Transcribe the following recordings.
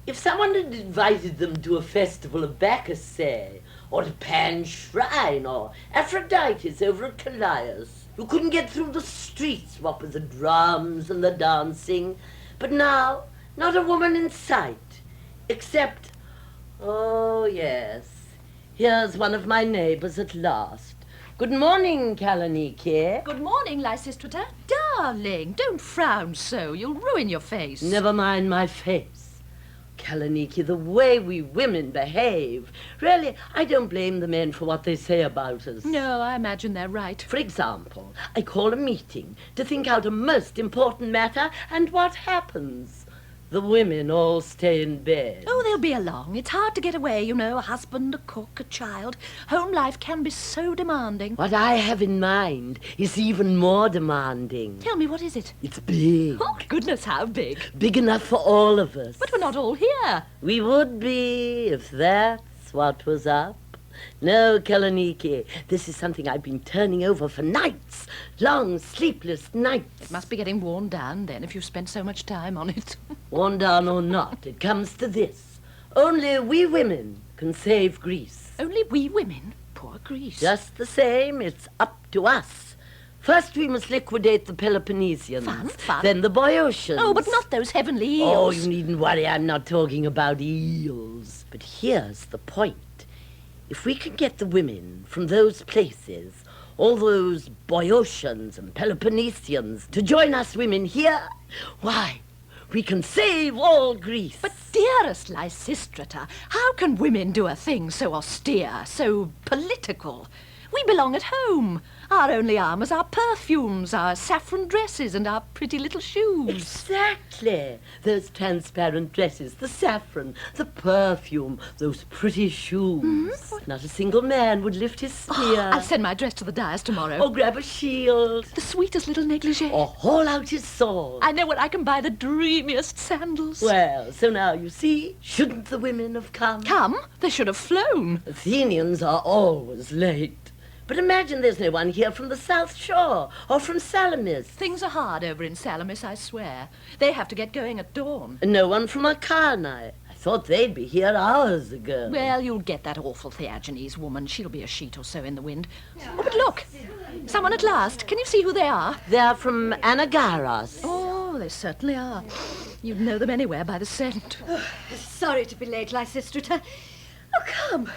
If someone had invited them to a festival of Bacchus, say, or to Pan's shrine, or Aphrodite's over at Callias, you couldn't get through the streets, what with the drums and the dancing. But now, not a woman in sight, except, oh yes, here's one of my neighbors at last. Good morning, Karlin. Good morning, Lysistrata. Darling, don't frown so. You'll ruin your face. Never mind my face. Karlin, the way we women behave. Really, I don't blame the men for what they say about us. No, I imagine they're right. For example, I call a meeting to think out a most important matter, and what happens? The women all stay in bed. Oh, they'll be along. It's hard to get away, you know. A husband, a cook, a child. Home life can be so demanding. What I have in mind is even more demanding. Tell me, what is it? It's big. Oh, goodness, how big? Big enough for all of us. But we're not all here. We would be if that's what was up. No, Karlin, this is something I've been turning over for nights. Long, sleepless nights. It must be getting worn down, then, if you've spent so much time on it. Worn down or not, it comes to this. Only we women can save Greece. Only we women? Poor Greece. Just the same, it's up to us. First we must liquidate the Peloponnesians. Fun. Then the Boeotians. Oh, but not those heavenly eels. Oh, you needn't worry, I'm not talking about eels. But here's the point. If we can get the women from those places, all those Boeotians and Peloponnesians, to join us women here, why, we can save all Greece. But dearest Lysistrata, how can women do a thing so austere, so political? We belong at home. Our only armours are perfumes, our saffron dresses, and our pretty little shoes. Exactly. Those transparent dresses, the saffron, the perfume, those pretty shoes. Not a single man would lift his spear. I'll send my dress to the dyers tomorrow. Or grab a shield. The sweetest little negligee. Or haul out his sword. I know where I can buy the dreamiest sandals. Well, so now you see, shouldn't the women have come? Come? They should have flown. Athenians are always late. But imagine there's no one here from the South Shore or from Salamis. Things are hard over in Salamis, I swear. They have to get going at dawn. And no one from Akarnai. I thought they'd be here hours ago. Well, you'll get that awful Theagenes woman. She'll be a sheet or so in the wind. Oh, but look! Someone at last. Can you see who they are? They're from Anagaras. Oh, they certainly are. You'd know them anywhere by the scent. Oh, sorry to be late, Lysistrata. Oh, come.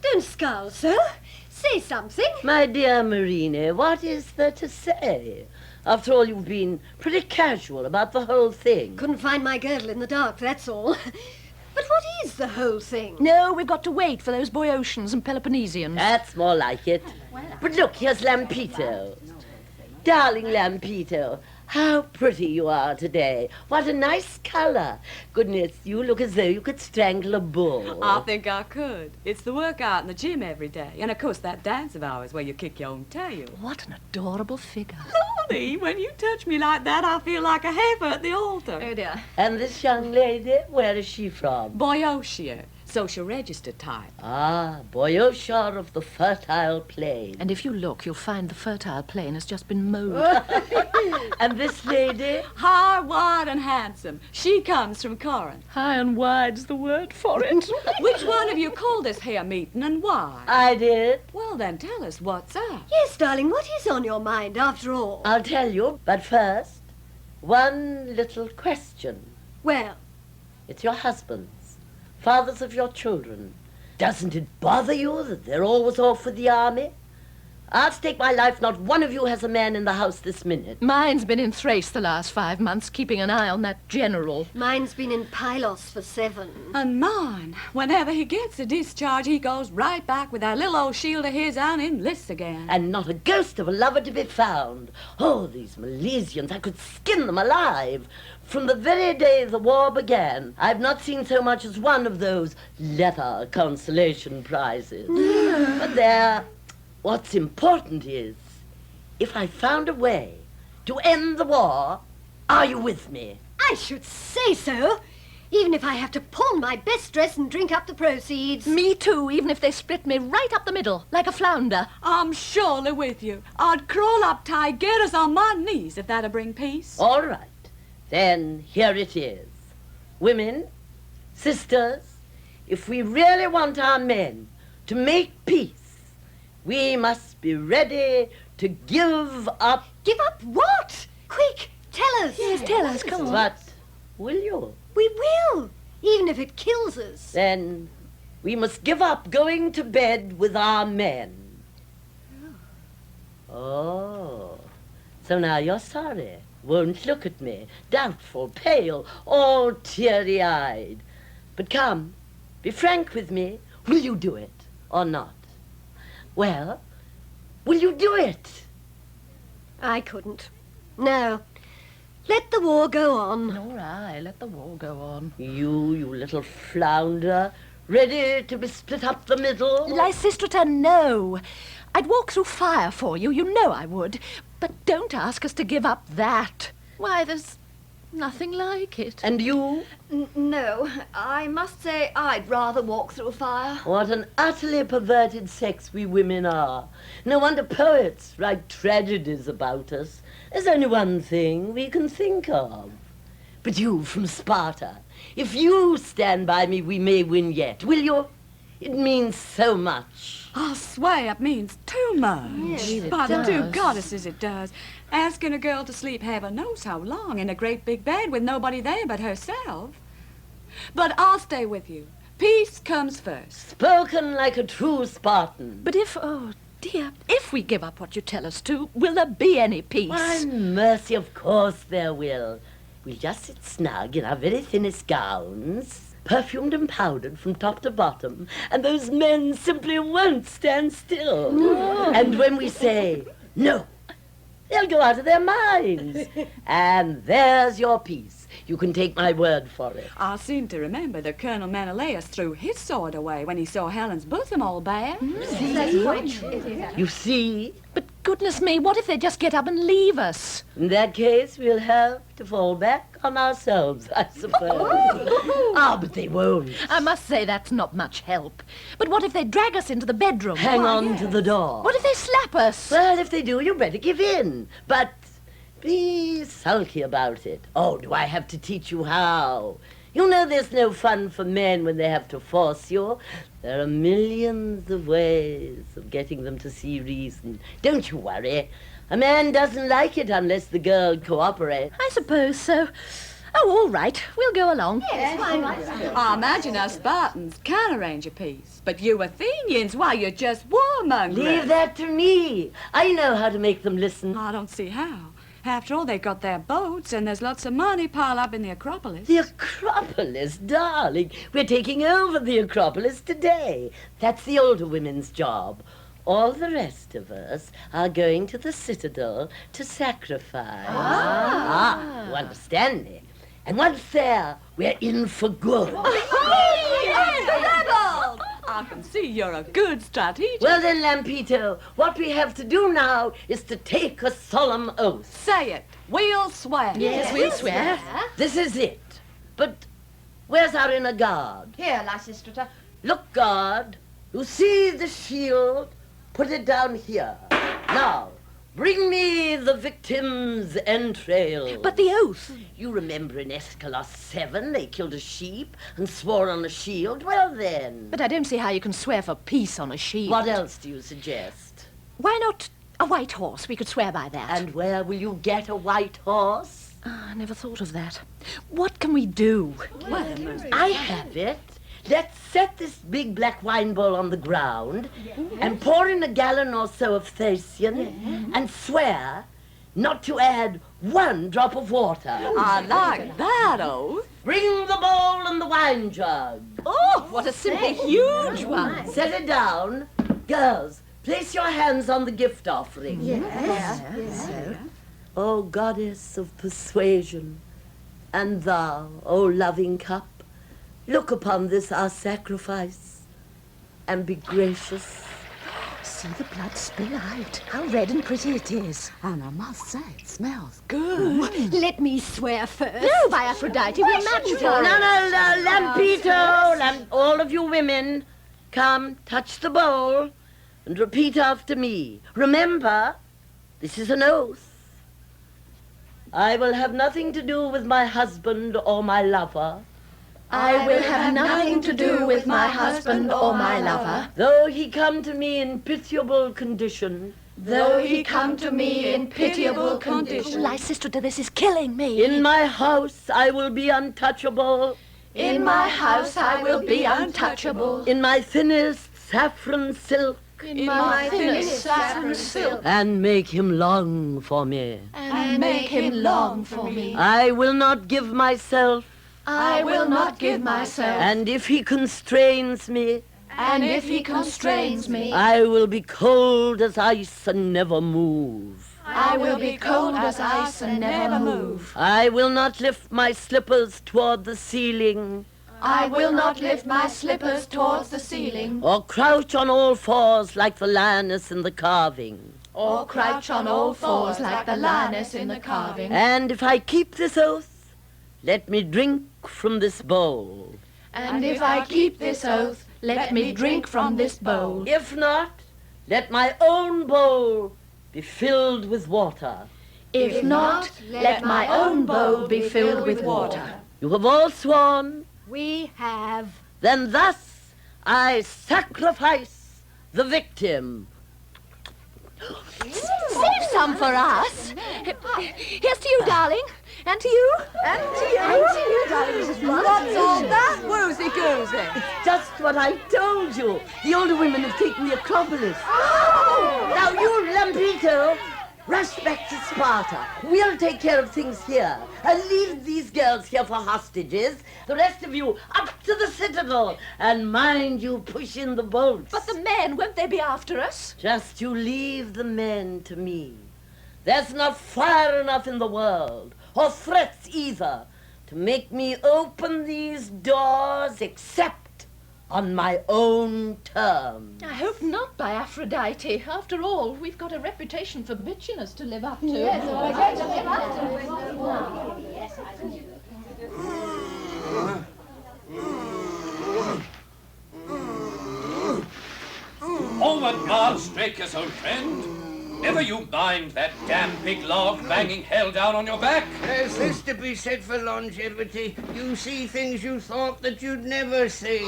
Don't scowl so. Say something. My dear Marina, what is there to say? After all, you've been pretty casual about the whole thing. Couldn't find my girdle in the dark, that's all. But what is the whole thing? No, we've got to wait for those Boeotians and Peloponnesians. That's more like it. But look, here's Lampito. Darling Lampito, how pretty you are today. What a nice colour. Goodness, you look as though you could strangle a bull. I think I could. It's the workout in the gym every day. And, of course, that dance of ours where you kick your own tail. What an adorable figure. Lordy, when you touch me like that, I feel like a heifer at the altar. Oh, dear. And this young lady, where is she from? Boeotia, social register type. Ah, Boeotia of the fertile plain. And if you look, you'll find the fertile plain has just been mowed. And this lady? High, wide, and handsome. She comes from Corinth. High and wide's the word for it. Which one of you called this here meeting and why? I did. Well, then tell us what's up. Yes, darling, what is on your mind after all? I'll tell you, but first, one little question. Well, It's your husbands, fathers of your children. Doesn't it bother you that they're always off with the army? I'll stake my life not one of you has a man in the house this minute. Mine's been in Thrace the last 5 months, keeping an eye on that general. mine's been in Pylos for 7. And mine, whenever he gets a discharge, he goes right back with that little old shield of his and enlists again. And not a ghost of a lover to be found. Oh, these Milesians, I could skin them alive. From the very day the war began, I've not seen so much as one of those leather consolation prizes. But there, what's important is, if I found a way to end the war, are you with me? I should say so. Even if I have to pawn my best dress and drink up the proceeds. Me too, even if they split me right up the middle, like a flounder. I'm surely with you. I'd crawl up Tigers on my knees if that'd bring peace. All right, then here it is. Women, Sisters, if we really want our men to make peace, we must be ready to give up. Give up what? Quick, tell us. Yes, tell us, come on. But will you? We will, even if it kills us. Then we must give up going to bed with our men. Oh, so now you're sorry. Won't look at me, doubtful, pale, all teary-eyed. But come, be frank with me. Will you do it or not? Well, will you do it? I couldn't. No. Let the war go on. All right, let the war go on. You little flounder, ready to be split up the middle? Lysistrata, no. I'd walk through fire for you, you know I would. But don't ask us to give up that. Why, there's nothing like it. And you? No, I must say I'd rather walk through fire. What an utterly perverted sex we women are. No wonder poets write tragedies about us. There's only one thing we can think of. But you from Sparta, if you stand by me, we may win yet. Will you? It means so much. I swear it means too much. Yes, By it the two does. goddesses it does. Asking a girl to sleep heaven knows how long in a great big bed with nobody there but herself. But I'll stay with you. Peace comes first. Spoken like a true Spartan. But oh dear, if we give up what you tell us to, will there be any peace? Why, mercy, of course there will. We'll just sit snug in our very thinnest gowns, perfumed and powdered from top to bottom, and those men simply won't stand still. No. And when we say no, they'll go out of their minds. And there's your peace. You can take my word for it. I seem to remember that Colonel Menelaus threw his sword away when he saw Helen's bosom all bare. That's quite true. You see? But goodness me, what if they just get up and leave us? In that case, we'll have to fall back on ourselves, I suppose. But they won't. I must say that's not much help. But what if they drag us into the bedroom? Hang on to the door. What if they slap us? Well, if they do, you better give in. But be sulky about it. Oh, do I have to teach you how? You know there's no fun for men when they have to force you. There are millions of ways of getting them to see reason. Don't you worry. A man doesn't like it unless the girl cooperates. I suppose so. Oh, all right. We'll go along. I imagine us Spartans can arrange a peace, but you Athenians, why, you're just warmongering. Leave that to me. I know how to make them listen. I don't see how. After all, they've got their boats, and there's lots of money piled up in the Acropolis. The Acropolis, darling. We're taking over the Acropolis today. That's the older women's job. All the rest of us are going to the Citadel to sacrifice. You understand me? And once there, we're in for good. Yes, the rebels! I can see you're a good strategist. Well then, Lampito, what we have to do now is to take a solemn oath. Say it. We'll swear. Yes, we'll swear. This is it. But where's our inner guard? Here, Lysistrata. Look, guard, you see the shield? Put it down here. Now, bring me the victim's entrails. But the oath. You remember in Aeschylus 7, they killed a sheep and swore on a shield? Well then. But I don't see how you can swear for peace on a shield. What else do you suggest? Why not a white horse? We could swear by that. And where will you get a white horse? I never thought of that. What can we do? I have it. Let's set this big black wine bowl on the ground and pour in a gallon or so of Thasian and swear not to add one drop of water. I like that oath. Bring the bowl and the wine jug. Oh, what a simply huge one. Set it down. Girls, place your hands on the gift offering. O goddess of persuasion, and thou, O loving cup, look upon this our sacrifice, and be gracious. See the blood spill out. How red and pretty it is. And I must say, it smells good. Let me swear first. No, by Aphrodite, we'll match it all. No, Lampito, all of you women, come, touch the bowl, and repeat after me. Remember, this is an oath. I will have nothing to do with my husband or my lover I will have nothing to do with my husband or my lover. Though he come to me in pitiable condition. Though he come to me in pitiable condition. Lysistrata, this is killing me. In my house I will be untouchable. In my house I will be untouchable. In my thinnest saffron silk. In my thinnest saffron silk. And make him long for me. And make him long for me. I will not give myself. I will not give myself. And if he constrains me. And if he constrains me. I will be cold as ice and never move. I will be cold as ice and never move. I will not lift my slippers toward the ceiling. I will not lift my slippers towards the ceiling. Or crouch on all fours like the lioness in the carving. Or crouch on all fours like the lioness in the carving. And if I keep this oath, let me drink from this bowl. And if I keep this oath, let me drink from this bowl. If not, let my own bowl be filled with water. If not, let my own bowl be filled with water. You have all sworn. We have. Then thus I sacrifice the victim. Save some for us. Here's to you, darling. And to you. And to you, darling Mrs. Ross. What's all that woozy-goosey? Just what I told you. The older women have taken the Acropolis. Now you, Lampito, rush back to Sparta. We'll take care of things here. And leave these girls here for hostages. The rest of you up to the citadel. And mind you push in the bolts. But the men, won't they be after us? Just you leave the men to me. There's not fire enough in the world, or threats either, to make me open these doors except on my own terms. I hope not by Aphrodite. After all, we've got a reputation for bitchiness to live up to. Yes, we're going to live up to. Forward, guards, Drakus, old friend. Never you mind that damn big log banging hell down on your back? There's this to be said for longevity. You see things you thought that you'd never see.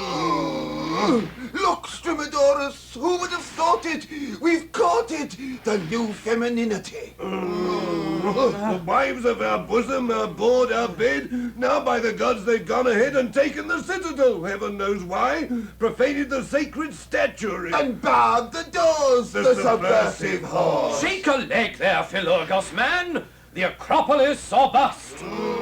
Look, Stromidorus, who would have thought it? We've caught it, the new femininity. The wives of our bosom are aboard our bed. Now, by the gods, they've gone ahead and taken the citadel. Heaven knows why. Profaned the sacred statuary. And barred the doors, the subversive whore. Shake a leg there, Philurgos, man. The Acropolis or bust.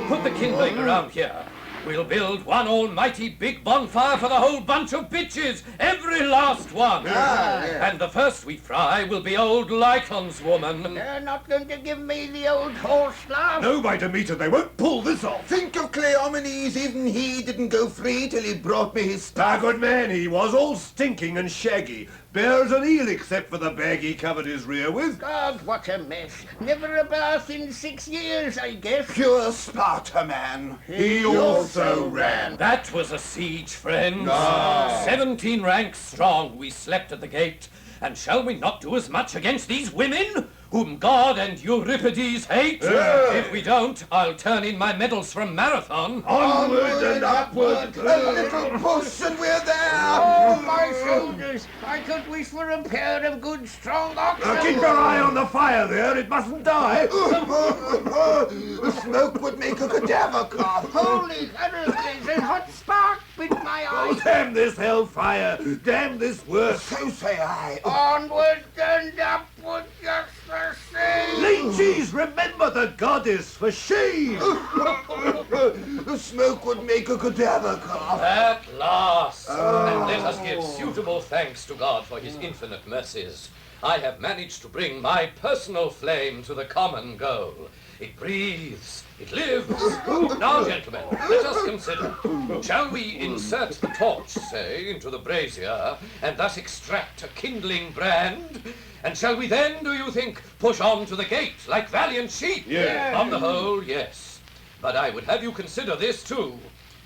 Put the kindling around here. We'll build one almighty big bonfire for the whole bunch of bitches, every last one. And the first we fry will be old Lycon's woman. They're not going to give me the old horse laugh. No, by Demeter, they won't pull this off. Think of Cleomenes, even he didn't go free till he brought me his A stuff. good man he was, all stinking and shaggy. Bare as an eel except for the bag he covered his rear with. God, what a mess. Never a bath in 6 years, I guess. Pure Sparta man. He also ran. That was a siege, friends. Aye. 17 ranks strong we slept at the gate. And shall we not do as much against these women, whom God and Euripides hate? Yeah. If we don't, I'll turn in my medals from Marathon. Onward and upward. A little push and we're there. Oh, my shoulders. I could wish for a pair of good, strong oxen. Keep your eye on the fire there, it mustn't die. Smoke would make a cadaver cough. Holy Heracles, a hot spark bit my Oh, eye. damn this hellfire! Damn this work! So say I. Onward and upward, just the same. Leeches, remember the goddess, for shame! Smoke would make a cadaver cough. At last! And let us give suitable thanks to God for his infinite mercies. I have managed to bring my personal flame to the common goal. It breathes. It lives. Now, gentlemen, let us consider. Shall we insert the torch, say, into the brazier, and thus extract a kindling brand? And shall we then, do you think, push on to the gate like valiant sheep? Yeah. On the whole, yes. But I would have you consider this, too.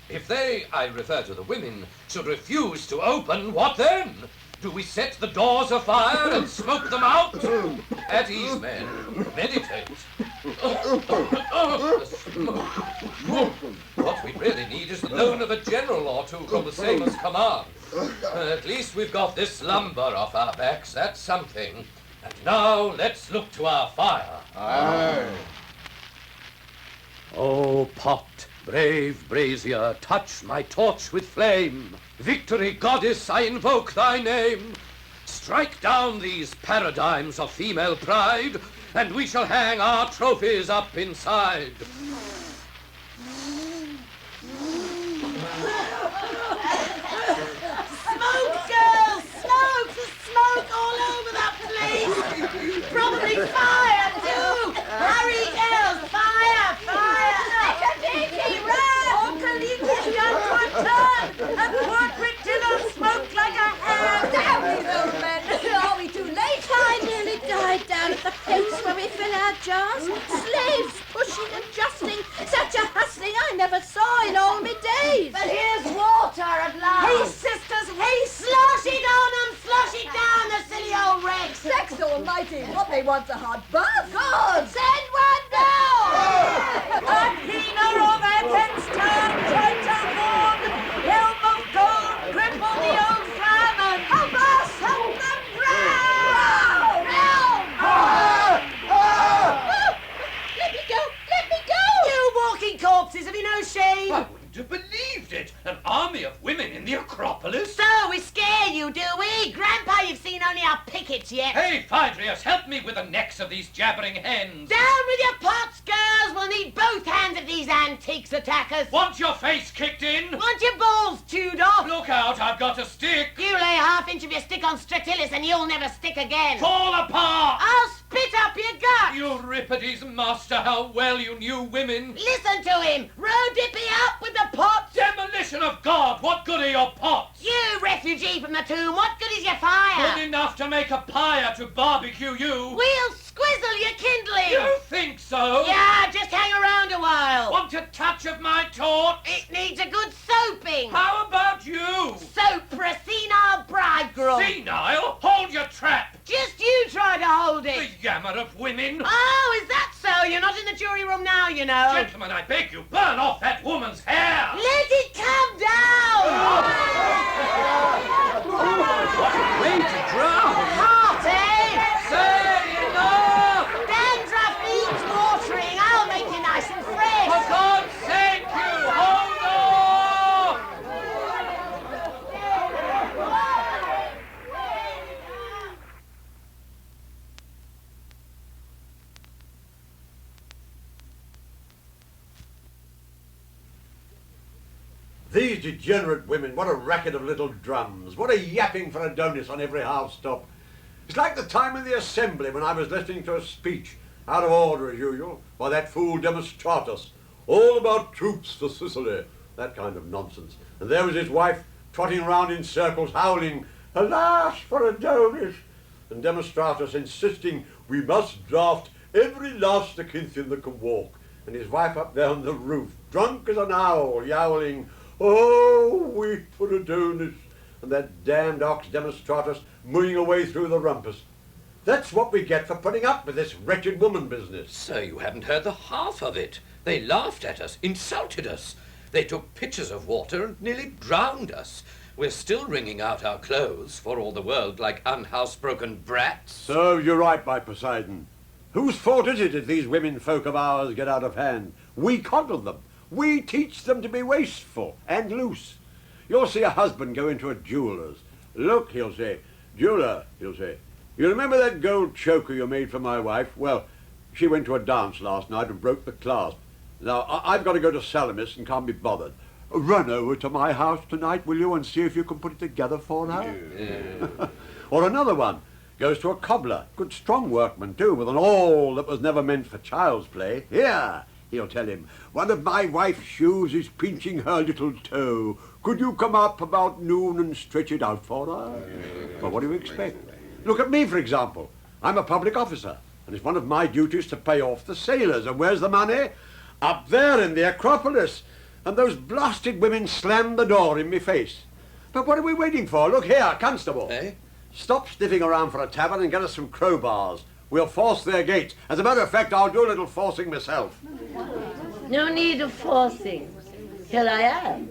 If they, I refer to the women, should refuse to open, what then? Do we set the doors afire and smoke them out? At ease, men. Meditate. The smoke. What we really need is the loan of a general or two from the sailor's command. At least we've got this lumber off our backs, that's something. And now let's look to our fire. Aye. Oh, pot, brave brazier, touch my torch with flame. Victory, goddess, I invoke thy name. Strike down these paradigms of female pride, and we shall hang our trophies up inside. Smoke, girls! Smoke! There's smoke all over that place! Probably fire, too! Hurry, girls! Fire! Fire! Like a dinky rat! Uncle English gun to a turn! And portrait dinner smoked like a ham! Down these old men! Are we too late? I nearly died down at the place where we fill our jars. Slaves pushing, adjusting, such a hustling I never saw in all my days. But here's water at last! Hey, sisters, hey! Slosh it on them! Slosh it down, the silly old wrecks! Sex almighty, what they want a hot bath? Good! Send one down! A keener of Athens turn, traitor horn, helm of gold, cripple the old famine! Avast help them round! Let me go! Let me go! You walking corpses, have you no shame? I wouldn't have believed it. An army of women in the Acropolis. So we scare you, do we? Grandpa, you've seen only our pickets yet. Hey, Phaedrius, help me with the necks of these jabbering hens. Down with your pots, girls! We'll need both hands of these antiques attackers. Want your face kicked in? Want your balls chewed off? Look out, I've got a stick. You lay half inch of your stick on Stratilis and you'll never stick again. Fall apart! I'll spit up your gut! Euripides, master, how well you knew women. Listen to him! Rodippy up with the pots! Demolition of God, what good are your pots? You refugee from the tomb, what good is your fire? Good enough to make a pyre to barbecue you. We'll squizzle your kindling! You think so? Yeah, just hang around a while. Want a touch of my torch? It needs a good soaping. How about you? Soap for a senile bridegroom. Senile? Hold your trap. Just you try to hold The it. yammer of women. Oh, is that so? You're not in the jury room now, you know. Gentlemen, I beg you, burn off that woman's hair. Let it come down! What a way to drown. Hot, eh? Say enough! Dandruff needs watering. I'll make you nice and fresh. For God's sake, you hold off! These degenerate women, what a racket of little drums, what a yapping for Adonis on every half-stop. It's like the time in the assembly when I was listening to a speech, out of order as usual, by that fool Demostratus, all about troops for Sicily, that kind of nonsense. And there was his wife trotting around in circles, howling, "Alas for Adonis!" and Demostratus insisting we must draft every last Acinthian that can walk, and his wife up there on the roof, drunk as an owl, yowling, "Oh, weep for Adonis," and that damned ox Demostratus mooing away through the rumpus. That's what we get for putting up with this wretched woman business. Sir, you haven't heard the half of it. They laughed at us, insulted us. They took pitchers of water and nearly drowned us. We're still wringing out our clothes, for all the world, like unhousebroken brats. So you're right, by Poseidon. Whose fault is it if these women folk of ours get out of hand? We coddle them. We teach them to be wasteful and loose. You'll see a husband go into a jeweller's. "Look," he'll say, "Jeweller," he'll say, "you remember that gold choker you made for my wife? Well, she went to a dance last night and broke the clasp. Now, I've got to go to Salamis and can't be bothered. Run over to my house tonight, will you, and see if you can put it together for her?" Yeah. Or another one goes to a cobbler, good strong workman too, with an awl that was never meant for child's play. "Here," he'll tell him, "one of my wife's shoes is pinching her little toe. Could you come up about noon and stretch it out for her?" Well, what do you expect? Look at me, for example. I'm a public officer, and it's one of my duties to pay off the sailors. And where's the money? Up there in the Acropolis. And those blasted women slammed the door in me face. But what are we waiting for? Look here, constable. Eh? Stop sniffing around for a tavern and get us some crowbars. We'll force their gates. As a matter of fact, I'll do a little forcing myself. No need of forcing. Here I am.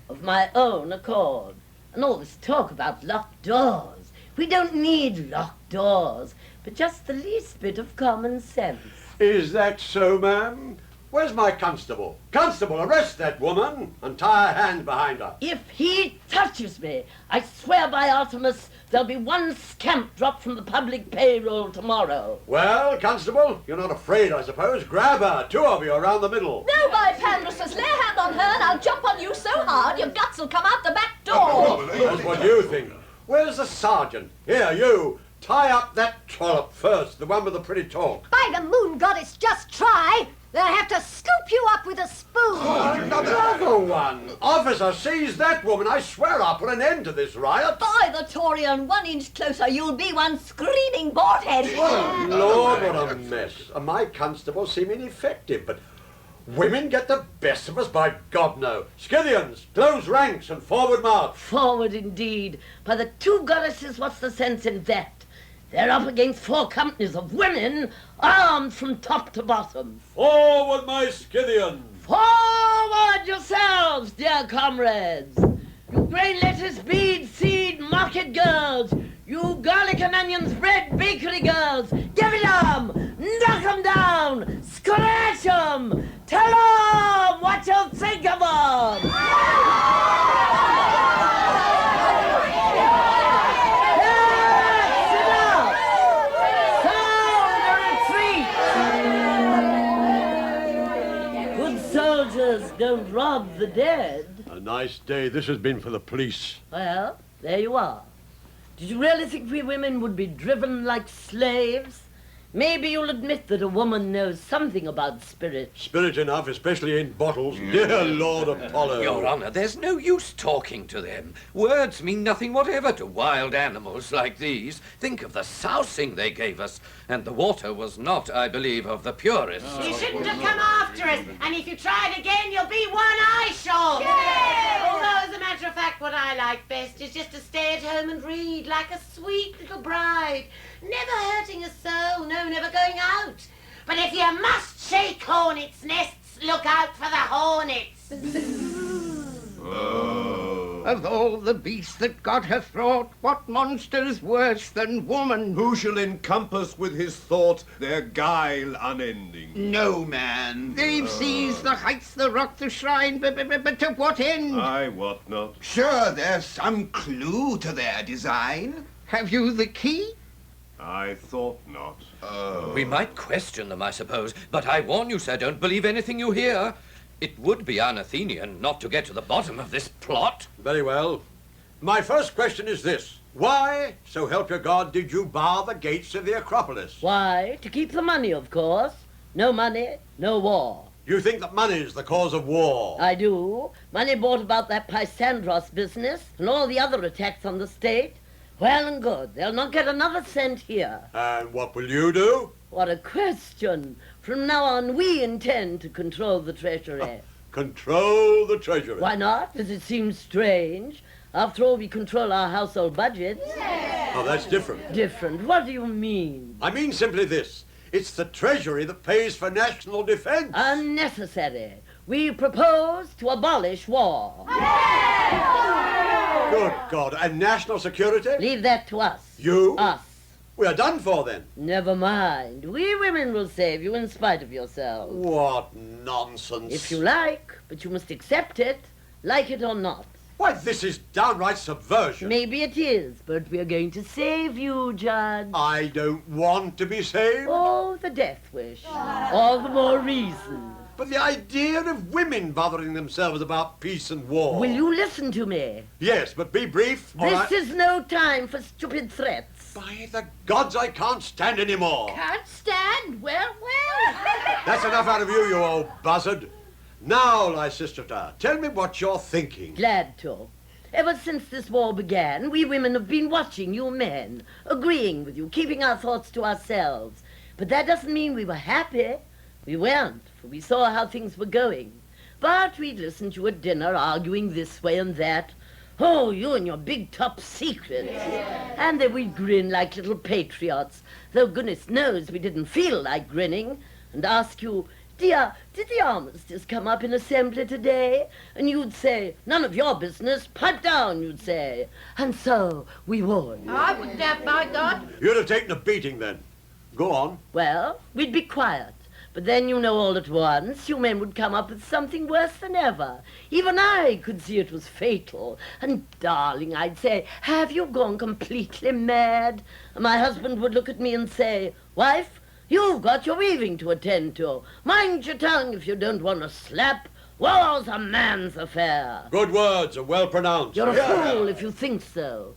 A of my own accord. And all this talk about locked doors. We don't need locked doors, but just the least bit of common sense. Is that so, ma'am? Where's my constable? Constable, arrest that woman and tie her hands behind her. If he touches me, I swear by Artemis, there'll be one scamp dropped from the public payroll tomorrow. Well, constable, you're not afraid, I suppose. Grab her, two of you around the middle. No, by Pandrus, lay a hand on her and I'll jump on you so hard your guts will come out the back door. That's what you think. Where's the sergeant? Here, you. Tie up that trollop first, the one with the pretty talk. By the moon goddess, just try. They'll have to scoop you up with a spoon. Another one. Officer, seize that woman. I swear I'll put an end to this riot. By the Taurian, 1 inch closer, you'll be one screaming boardhead. Oh, Lord, what a mess. And my constables seem ineffective, but women get the best of us, by God, no. Scythians, close ranks and forward march. Forward indeed. By the two goddesses, what's the sense in that? They're up against 4 companies of women, armed from top to bottom. Forward, my Scythians! Forward yourselves, dear comrades! You grain, lettuce, bead, seed, market girls! You garlic and onions, bread, bakery girls! Give it 'em! Knock 'em down! Scratch 'em! Tell 'em what you think of 'em! Don't rob the dead. A nice day this has been for the police. Well, there you are. Did you really think we women would be driven like slaves? Maybe you'll admit that a woman knows something about spirit. Spirit enough, especially in bottles. Dear Lord Apollo. Your Honour, there's no use talking to them. Words mean nothing whatever to wild animals like these. Think of the sousing they gave us. And the water was not, I believe, of the purest. You shouldn't have come after us, and if you try it again, you'll be one eye short. Although, as a matter of fact, what I like best is just to stay at home and read like a sweet little bride. Never hurting a soul, no, never going out. But if you must shake hornets' nests, look out for the hornets. Of all the beasts that God hath wrought, what monster's worse than woman? Who shall encompass with his thought their guile unending? No man. They've seized the heights, the rock, the shrine, but to what end? I wot not. Sure, there's some clue to their design. Have you the key? I thought not. We might question them, I suppose, but I warn you, sir, don't believe anything you hear. It would be un-Athenian not to get to the bottom of this plot. Very well. My first question is this. Why, so help you God, did you bar the gates of the Acropolis? Why? To keep the money, of course. No money, no war. You think that money's the cause of war? I do. Money brought about that Pysandros business and all the other attacks on the state. Well and good. They'll not get another cent here. And what will you do? What a question. From now on, we intend to control the treasury. Control the treasury? Why not? Does it seem strange? After all, we control our household budgets. Oh, that's different. Different? What do you mean? I mean simply this. It's the treasury that pays for national defense. Unnecessary. We propose to abolish war. Good God. And national security? Leave that to us. You? Us. We are done for, then. Never mind. We women will save you in spite of yourselves. What nonsense. If you like, but you must accept it, like it or not. Why, this is downright subversion. Maybe it is, but we're going to save you, Judge. I don't want to be saved. Oh, the death wish. All the more reason. But the idea of women bothering themselves about peace and war. Will you listen to me? Yes, but be brief. This is no time for stupid threats. By the gods, I can't stand any more. Can't stand? Well. That's enough out of you, you old buzzard. Now, Lysistrata, tell me what you're thinking. Glad to. Ever since this war began, we women have been watching you men, agreeing with you, keeping our thoughts to ourselves. But that doesn't mean we were happy. We weren't, for we saw how things were going. But we'd listen to you at dinner, arguing this way and that. Oh, you and your big top secrets. Yeah. And then we'd grin like little patriots, though goodness knows we didn't feel like grinning, and ask you, Dear, did the armistice come up in assembly today? And you'd say, none of your business, pipe down, you'd say. And so we would. I wouldn't have, by God. You'd have taken a beating then. Go on. Well, we'd be quiet. But then, you know, all at once, you men would come up with something worse than ever. Even I could see it was fatal. And, darling, I'd say, have you gone completely mad? And my husband would look at me and say, wife, you've got your weaving to attend to. Mind your tongue if you don't want to slap. War's a man's affair. Good words and well pronounced. You're a fool if you think so.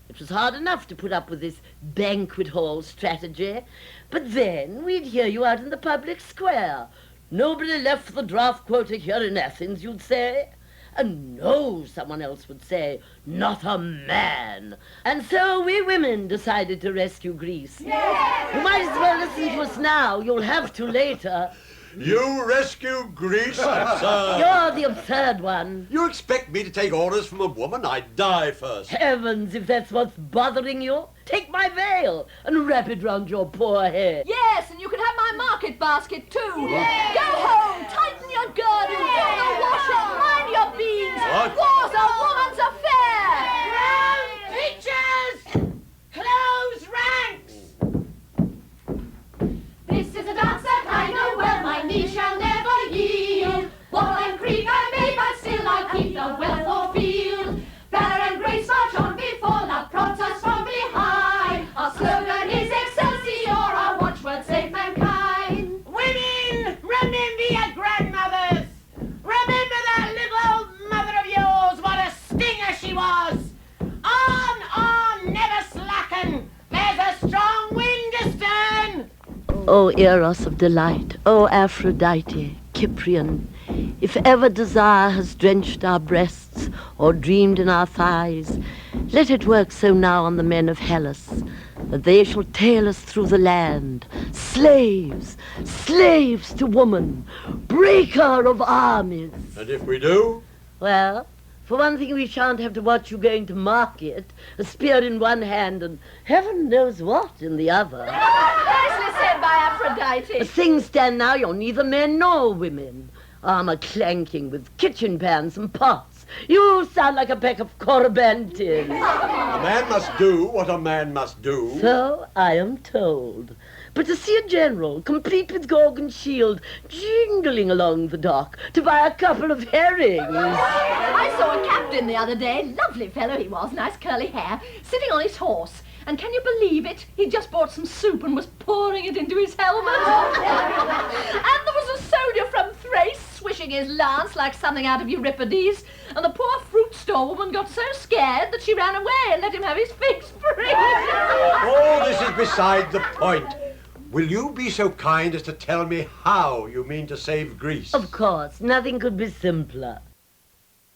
It was hard enough to put up with this banquet hall strategy, but then we'd hear you out in the public square. Nobody left for the draft quota here in Athens, you'd say. And no, someone else would say, not a man. And so we women decided to rescue Greece. Yes! You might as well listen to us now. You'll have to later. You rescue Greece? Absurd. You're the absurd one. You expect me to take orders from a woman? I'd die first. Heavens, if that's what's bothering you, take my veil and wrap it round your poor head. Yes, and you can have my market basket too. Yes. Go home, tighten your girdle, do the washing, mind your beans. What? War's a woman's affair. Round pictures! Close ranks! This is a dance that I know well, my knee shall never yield. Wall and creek I may, but still I'll keep the wealth or field. Banner and grace march on before, love prompts us from behind. Our slogan is Excelsior, our watchword save mankind. Women, remember your grandmothers. Remember that little old mother of yours, what a stinger she was. On, never slacken. There's a strong wind astern. O Eros of delight, O Aphrodite, Cyprian, if ever desire has drenched our breasts or dreamed in our thighs, let it work so now on the men of Hellas, that they shall tail us through the land, slaves, slaves to woman, breaker of armies. And if we do? Well, for one thing, we shan't have to watch you going to market, a spear in one hand and heaven knows what in the other. Nicely said by Aphrodite. As things stand now, you're neither men nor women. Armor clanking with kitchen pans and pots. You sound like a pack of corbantins. A man must do what a man must do. So I am told. But to see a general, complete with Gorgon shield, jingling along the dock to buy a couple of herrings. I saw a captain the other day, lovely fellow he was, nice curly hair, sitting on his horse. And can you believe it? He just bought some soup and was pouring it into his helmet. And there was a soldier from Thrace swishing his lance like something out of Euripides. And the poor fruit store woman got so scared that she ran away and let him have his figs free. Oh, this is beside the point. Will you be so kind as to tell me how you mean to save Greece? Of course, nothing could be simpler.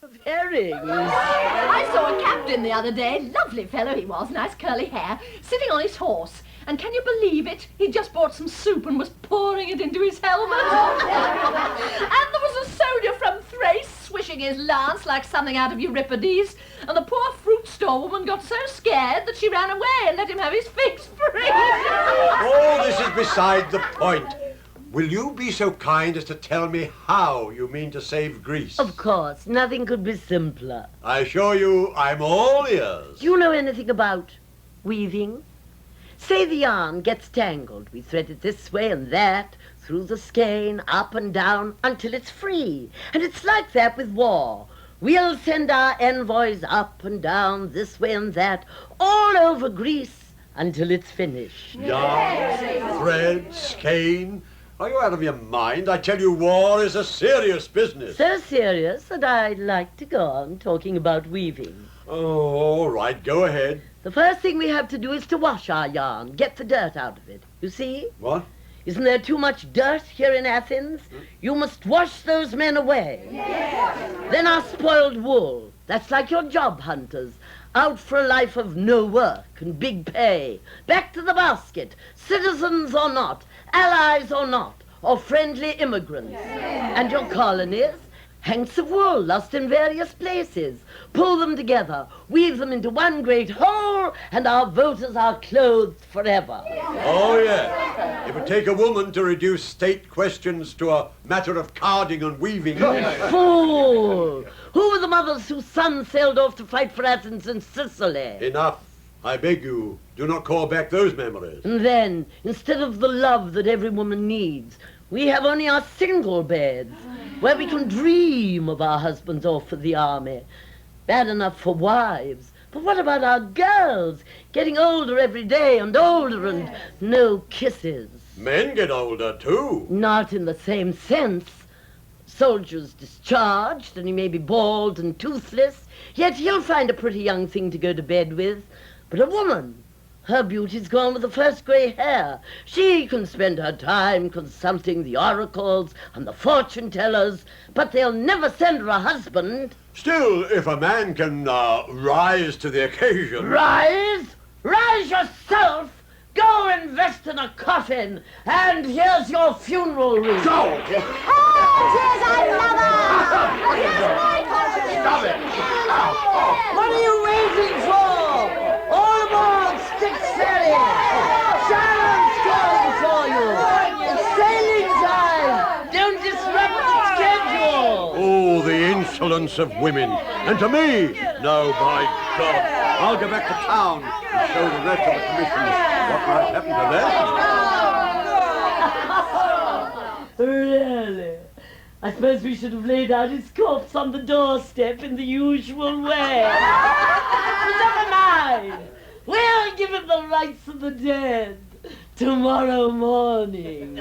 Of herrings. I saw a captain the other day, lovely fellow he was, nice curly hair, sitting on his horse. And can you believe it? He just bought some soup and was pouring it into his helmet. And there was a soldier from Thrace swishing his lance like something out of Euripides. And the poor fruit store woman got so scared that she ran away and let him have his figs free. Oh, this is beside the point. Will you be so kind as to tell me how you mean to save Greece? Of course, nothing could be simpler. I assure you I'm all ears. Do you know anything about weaving? Say the yarn gets tangled. We thread it this way and that, through the skein, up and down, until it's free. And it's like that with war. We'll send our envoys up and down, this way and that, all over Greece, until it's finished. Yarn, thread, skein. Are you out of your mind? I tell you, war is a serious business. So serious that I'd like to go on talking about weaving. Oh, all right, go ahead. The first thing we have to do is to wash our yarn, get the dirt out of it. You see? What? Isn't there too much dirt here in Athens? You must wash those men away. Yes. Then our spoiled wool. That's like your job hunters, out for a life of no work and big pay. Back to the basket, citizens or not, allies or not, or friendly immigrants. Yes. And your colonies, Hanks of wool lost in various places. Pull them together, weave them into one great whole, and our voters are clothed forever. Oh, yeah. It would take a woman to reduce state questions to a matter of carding and weaving. Fool! Who were the mothers whose sons sailed off to fight for Athens and Sicily? Enough. I beg you, do not call back those memories. And then, instead of the love that every woman needs, we have only our single beds, where we can dream of our husbands off for the army. Bad enough for wives, but what about our girls? Getting older every day and older and no kisses. Men get older, too. Not in the same sense. Soldier's discharged, and he may be bald and toothless, yet he'll find a pretty young thing to go to bed with. But a woman, her beauty's gone with the first grey hair. She can spend her time consulting the oracles and the fortune-tellers, but they'll never send her a husband. Still, if a man can rise to the occasion... Rise? Rise yourself! Go invest in a coffin, and here's your funeral wreath. Go! Oh, here's another! Here's my coffin! Stop it! What are you waiting for? All aboard Styx Ferry! Sharon's calling for you! It's sailing time! Don't disrupt the schedule! Oh, the insolence of women. And to me? No, by God. I'll go back to town and show the rest of the commission what might happen to them. Really? I suppose we should have laid out his corpse on the doorstep in the usual way. Never mind. We'll give him the rights of the dead tomorrow morning.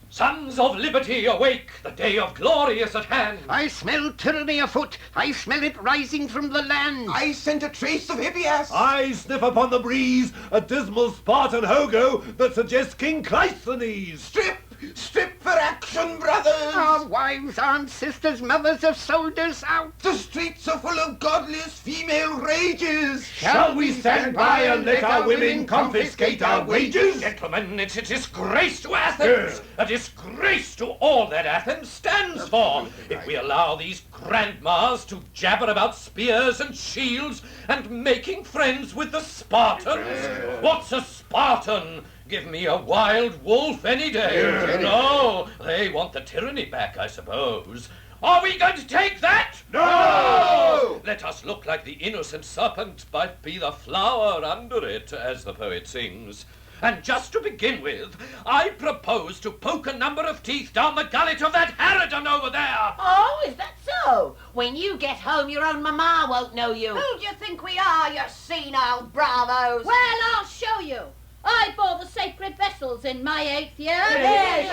Sons of liberty, awake! The day of glory is at hand. I smell tyranny afoot. I smell it rising from the land. I scent a trace of Hippias. I sniff upon the breeze a dismal Spartan hogo that suggests King Cleisthenes. Strip! Strip for action, brothers! Our wives, aunts, sisters, mothers have sold us out. The streets are full of godless female rages. Shall we stand by and let our women confiscate our wages? Gentlemen, it's a disgrace to Athens! A disgrace to all that Athens stands for! If we allow these grandmas to jabber about spears and shields and making friends with the Spartans! What's a Spartan? Give me a wild wolf any day. No, they want the tyranny back, I suppose. Are we going to take that? No! Let us look like the innocent serpent, but be the flower under it, as the poet sings. And just to begin with, I propose to poke a number of teeth down the gullet of that harridan over there. Oh, is that so? When you get home, your own mamma won't know you. Who do you think we are, you senile bravos? Well, I'll show you. I bore the sacred vessels in my 8th year. Yes.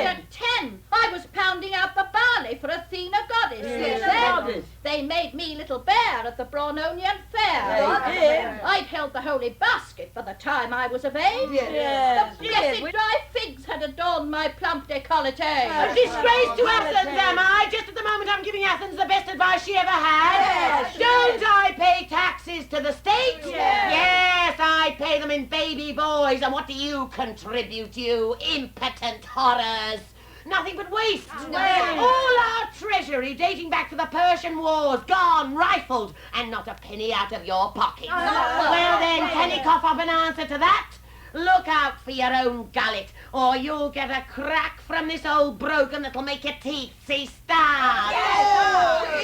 And at 10, I was pounding out the barley for Athena goddess. Goddess. They made me little bear at the Braunonian fair. They did. I'd held the holy basket by the time I was of age. Yes. The blessed dry figs had adorned my plump décolleté. A disgrace to Athens, am I? Just at the moment I'm giving Athens the best advice she ever had. Yes. Don't I pay taxes to the state? Yes, I pay them in baby boys. And what do you contribute, you impotent horrors? Nothing but waste. All our treasury dating back to the Persian Wars, gone, rifled, and not a penny out of your pocket. Well then, can you cough up an answer to that? Look out for your own gullet, or you'll get a crack from this old brogan that'll make your teeth see stars.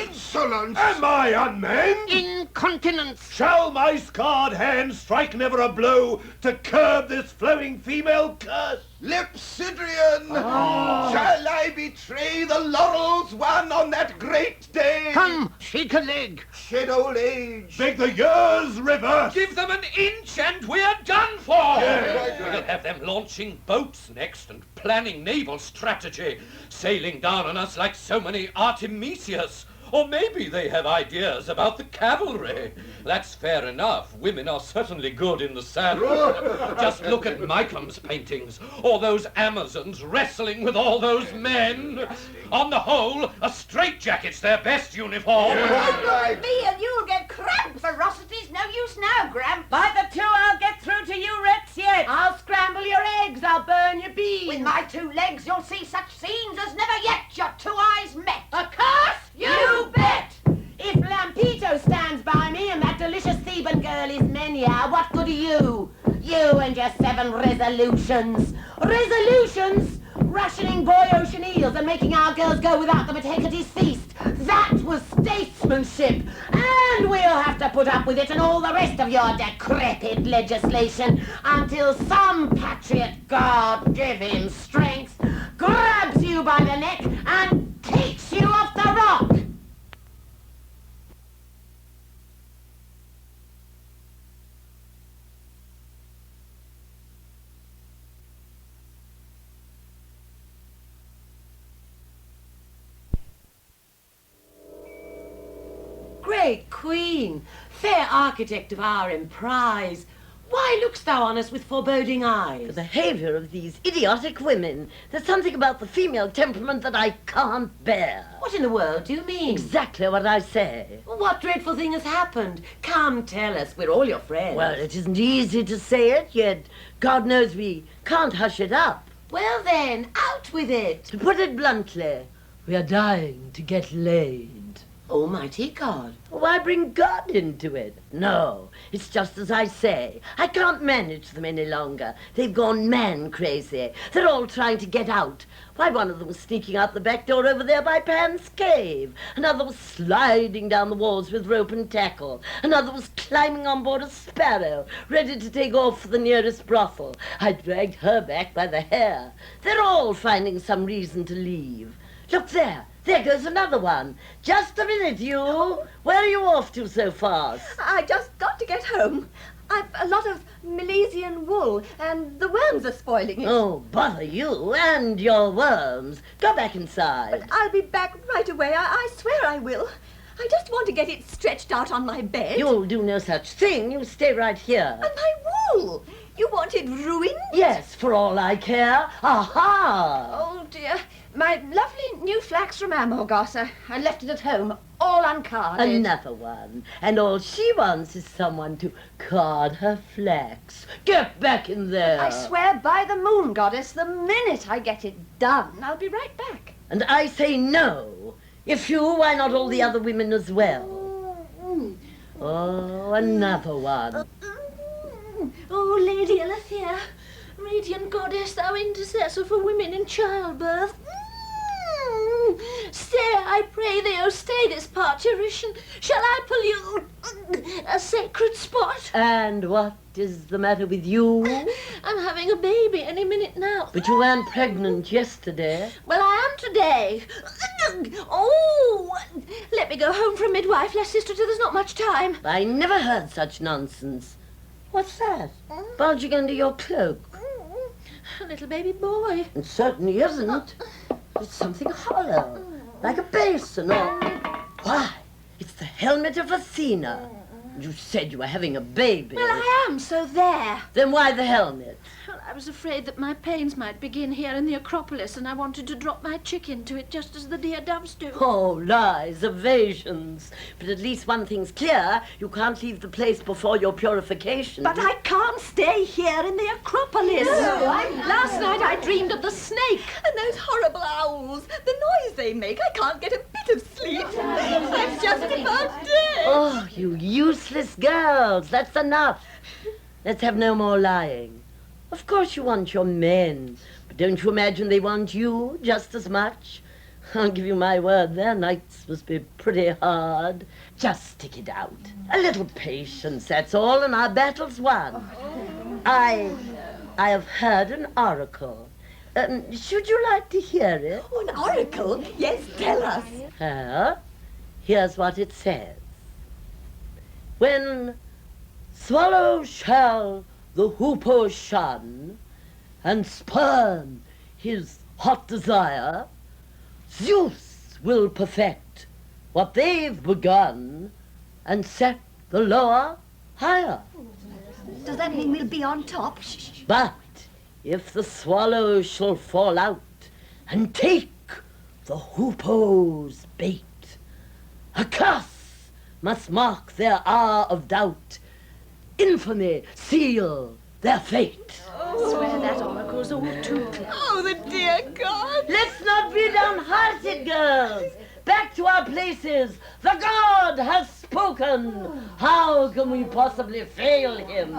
Insolence! Am I unmanned? Incontinence! Shall my scarred hand strike never a blow to curb this flowing female curse? Lepsidrian! Shall I betray the laurels won on that great day? Come, shake a leg. Shed old age. Make the years reverse. Give them an inch and we're done for! We'll have them launching boats next and planning naval strategy, sailing down on us like so many Artemisias. Or maybe they have ideas about the cavalry. That's fair enough. Women are certainly good in the saddle. Just look at Micom's paintings, or those Amazons wrestling with all those men. On the whole, a straitjacket's their best uniform. Me and you'll get cramp. Ferocity's no use now, Gramp. By the two, I'll get through to you, Rex, yet. I'll scramble your eggs, I'll burn your beans. With my 2 legs, you'll see such scenes as never yet your 2 eyes met. A curse? You bet! If Lampito stands by me and that delicious Theban girl is Menia, what good are you? You and your 7 resolutions. Resolutions? Rationing boy ocean eels and making our girls go without them at Hecate's feast. That was statesmanship. And we'll have to put up with it and all the rest of your decrepit legislation until some patriot God-given strength grabs you by the neck and takes you off the rock. Great Queen, fair architect of our emprise, why look'st thou on us with foreboding eyes? The behavior of these idiotic women. There's something about the female temperament that I can't bear. What in the world do you mean? Exactly what I say. Well, what dreadful thing has happened? Come, tell us. We're all your friends. Well, it isn't easy to say it, yet God knows we can't hush it up. Well then, out with it. To put it bluntly, we are dying to get laid. Almighty God. Why bring God into it? No, it's just as I say. I can't manage them any longer. They've gone man crazy. They're all trying to get out. Why, one of them was sneaking out the back door over there by Pan's cave. Another was sliding down the walls with rope and tackle. Another was climbing on board a sparrow, ready to take off for the nearest brothel. I dragged her back by the hair. They're all finding some reason to leave. Look there. There goes another one. Just a minute, you. Where are you off to so fast? I just got to get home. I've a lot of Milesian wool, and the worms are spoiling it. Oh, bother you and your worms. Go back inside. But I'll be back right away. I swear I will. I just want to get it stretched out on my bed. You'll do no such thing. You stay right here. And my wool. You want it ruined? Yes, for all I care. Aha! Oh, dear. My lovely new flax from Amorgos. I left it at home, all uncarded. Another one. And all she wants is someone to card her flax. Get back in there. I swear by the moon goddess, the minute I get it done, I'll be right back. And I say no. If you, why not all the other women as well? Oh, another one. Oh, Lady Alethea, radiant goddess, thou intercessor for women in childbirth. Stay, I pray thee, oh, stay this parturition. Shall I pull you a sacred spot? And what is the matter with you? I'm having a baby any minute now. But you weren't pregnant yesterday. Well, I am today. Oh, let me go home for a midwife, Lysistrata, there's not much time. I never heard such nonsense. What's that? Bulging under your cloak? A little baby boy. It certainly isn't. It's something hollow, like a basin or... Why, it's the helmet of Athena. You said you were having a baby. Well, I am, so there. Then why the helmet? Well, I was afraid that my pains might begin here in the Acropolis, and I wanted to drop my chick into it just as the dear doves do. Oh, lies, evasions. But at least one thing's clear. You can't leave the place before your purification. But I can't stay here in the Acropolis. No, Last night I dreamed of the snake. And those horrible owls, the noise they make, I can't get a bit of sleep. I'm just about dead. Oh, you useless girls, that's enough. Let's have no more lying. Of course you want your men, but don't you imagine they want you just as much? I'll give you my word, their nights must be pretty hard. Just stick it out. A little patience, that's all, and our battle's won. I have heard an oracle. Should you like to hear it? Oh, an oracle? Yes, tell us. Well, here's what it says. When swallow shall the hoopoe shun, and spurn his hot desire, Zeus will perfect what they've begun and set the lower higher. Does that mean we'll be on top? Shh. But if the swallows shall fall out and take the hoopoe's bait, a curse must mark their hour of doubt, infamy seal their fate. I swear that oracle's all too clear. Oh, the dear God! Let's not be downhearted, girls. Back to our places. The God has spoken. How can we possibly fail him?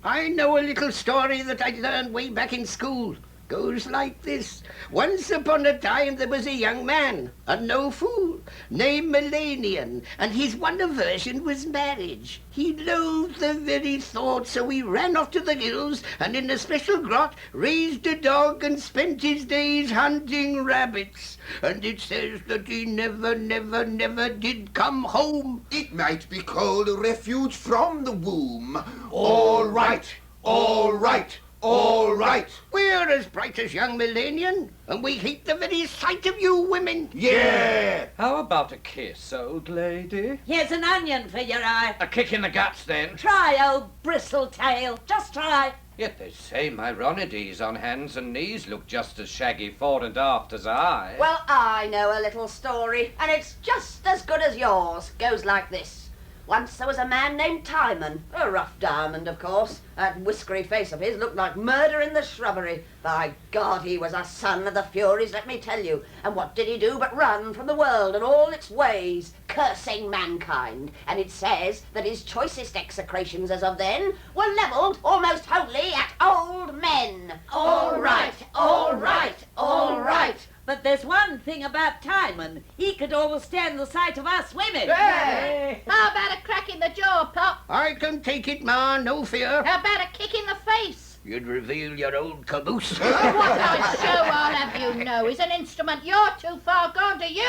I know a little story that I learned way back in school. Goes like this. Once upon a time there was a young man, and no fool, named Millennium, and his one aversion was marriage. He loathed the very thought, so he ran off to the hills, and in a special grot raised a dog and spent his days hunting rabbits. And it says that he never did come home. It might be called a refuge from the womb. All right, all right. All right. We're as bright as young Millennium, and we hate the very sight of you women. Yeah! How about a kiss, old lady? Here's an onion for your eye. A kick in the guts, then. Try, old bristletail. Just try. Yet they say Myronides on hands and knees look just as shaggy fore and aft as I. Well, I know a little story, and it's just as good as yours. Goes like this. Once there was a man named Timon, a rough diamond, of course. That whiskery face of his looked like murder in the shrubbery. By God, he was a son of the Furies, let me tell you. And what did he do but run from the world and all its ways, cursing mankind? And it says that his choicest execrations as of then were levelled almost wholly at old men. All right, all right, all right. But there's one thing about Timon. He could always stand the sight of us women. How about a crack in the jaw, Pop? I can take it, Ma, no fear. How about a kick in the face? You'd reveal your old caboose. What I show I'll have you know is an instrument you're too far gone to use.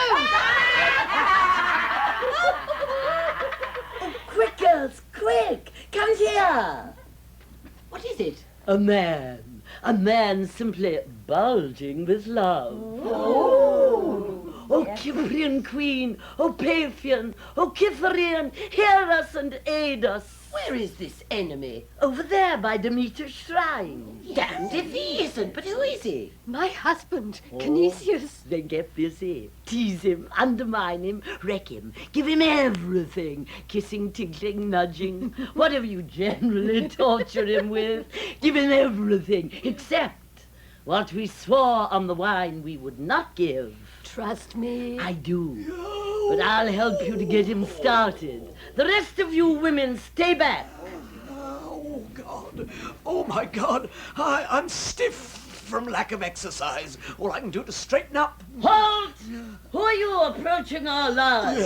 Oh, quick, girls, quick! Come here! What is it? A man simply bulging with love. Oh, Cyprian Queen, oh, Paphian, oh, Cytherean, hear us and aid us. Where is this enemy? Over there by Demeter's shrine. Damned if he isn't, but who is he? My husband, Canisius. Then get busy. Tease him, undermine him, wreck him, give him everything. Kissing, tickling, nudging, whatever you generally torture him with. Give him everything, except what we swore on the wine we would not give. Trust me. I do. But I'll help you to get him started. The rest of you women, stay back. Oh, God. Oh, my God. I'm stiff from lack of exercise. All I can do to straighten up. Halt! Who are you approaching our lodge?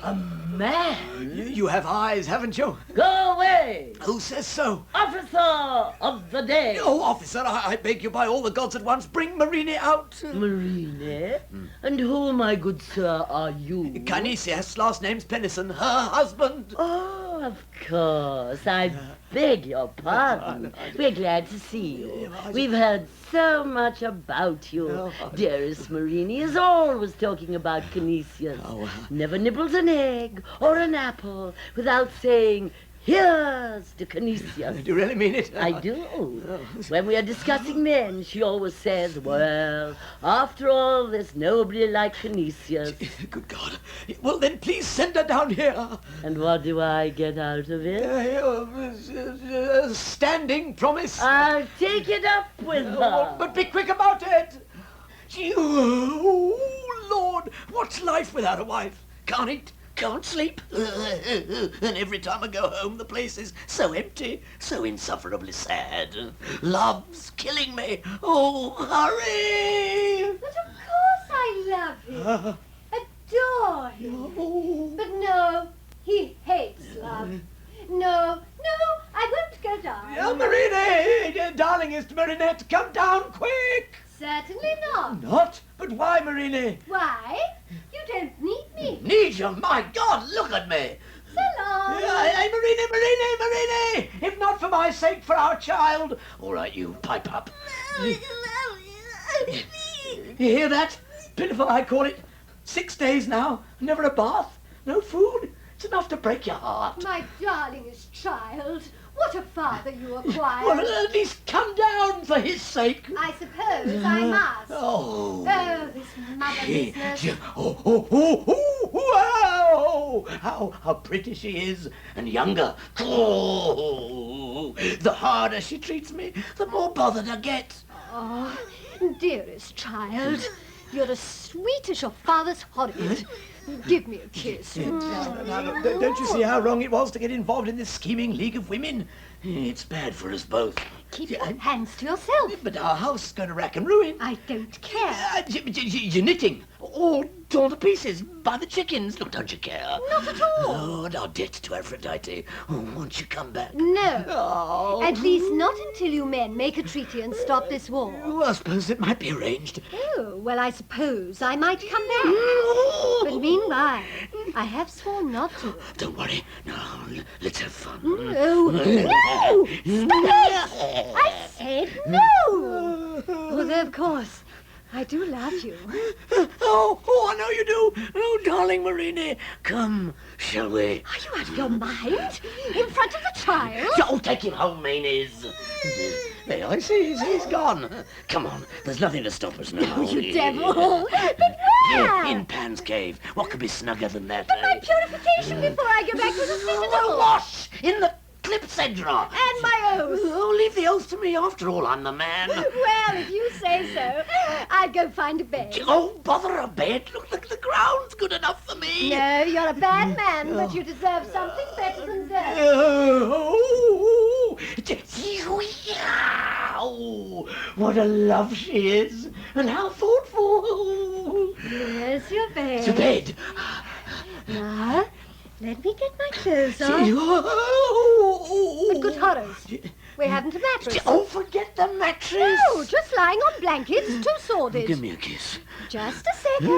A man? You have eyes, haven't you? Go away! Who says so? Officer of the day! Oh, officer, I beg you by all the gods at once, bring Marine out. Marine? And who, my good sir, are you? Canisius, last name's Pennison, her husband. Oh, of course. I beg your pardon. We're glad to see you. We've heard so much about you. Dearest Marine is always talking about Canisius. Never nibbles an egg or an apple without saying, "Here's to Canisius." Do you really mean it? I do. When we are discussing men, she always says, "Well, after all, there's nobody like Canisius." Good God. Well, then please send her down here. And what do I get out of it? Standing promise. I'll take it up with her. But be quick about it. Oh, Lord, what's life without a wife? Can't eat, can't sleep. And every time I go home, the place is so empty, so insufferably sad. Love's killing me. Oh, hurry! But of course I love him. Adore him. But no, he hates love. No, I won't go down. Oh, Marine! Darling, is Marinette, come down quick! Certainly not. Not? But why, Marine? Why? You don't need me. Need you? My God, look at me! So long. Hey, Marine! If not for my my sake, for our child. All right, you, pipe up. You hear that? Pitiful, I call it. 6 days now, never a bath, no food. It's enough to break your heart. My darlingest child, what a father you acquired. Well, at least come down for his sake. I suppose I must. Oh. Oh, this mother business. Wow! How pretty she is, and younger. Oh, the harder she treats me, the more bothered I get. Oh, dearest child, you're as sweet as your father's horrid. Give me a kiss. Now, don't you see how wrong it was to get involved in this scheming League of Women? It's bad for us both. Keep your hands to yourself. But our house is going to rack and ruin. I don't care. You're knitting, all torn to pieces by the chickens. Look, don't you care? Not at all. Oh, and our debt to Aphrodite. Oh, won't you come back? No. Oh. At least not until you men make a treaty and stop this war. Well, I suppose it might be arranged. Oh, well, I suppose I might come back. But meanwhile, I have sworn not to. Don't worry. No, let's have fun. Oh, no! Stop it! I said no! Although, of course, I do love you. Oh, I know you do. Oh, darling Marini, come, shall we? Are you out of your mind? In front of the child? Oh, take him home, Mayonnaise. There, I see, he's gone. Come on, there's nothing to stop us now. Oh, you devil! But where? In Pan's cave. What could be snugger than that? But my purification before I go back to the citadel. Wash in the clepsydra. And my oath. Oh, leave the oath to me. After all, I'm the man. Well, if you say so, I'll go find a bed. Oh, bother a bed. Look, the ground's good enough for me. No, you're a bad man, but you deserve something better than that. Oh, what a love she is, and how thoughtful. There's your bed. To bed. Now, let me get my clothes on. But good horrors, we haven't a mattress. Oh, forget the mattress. No, just lying on blankets, too sordid. Give me a kiss. Just a second.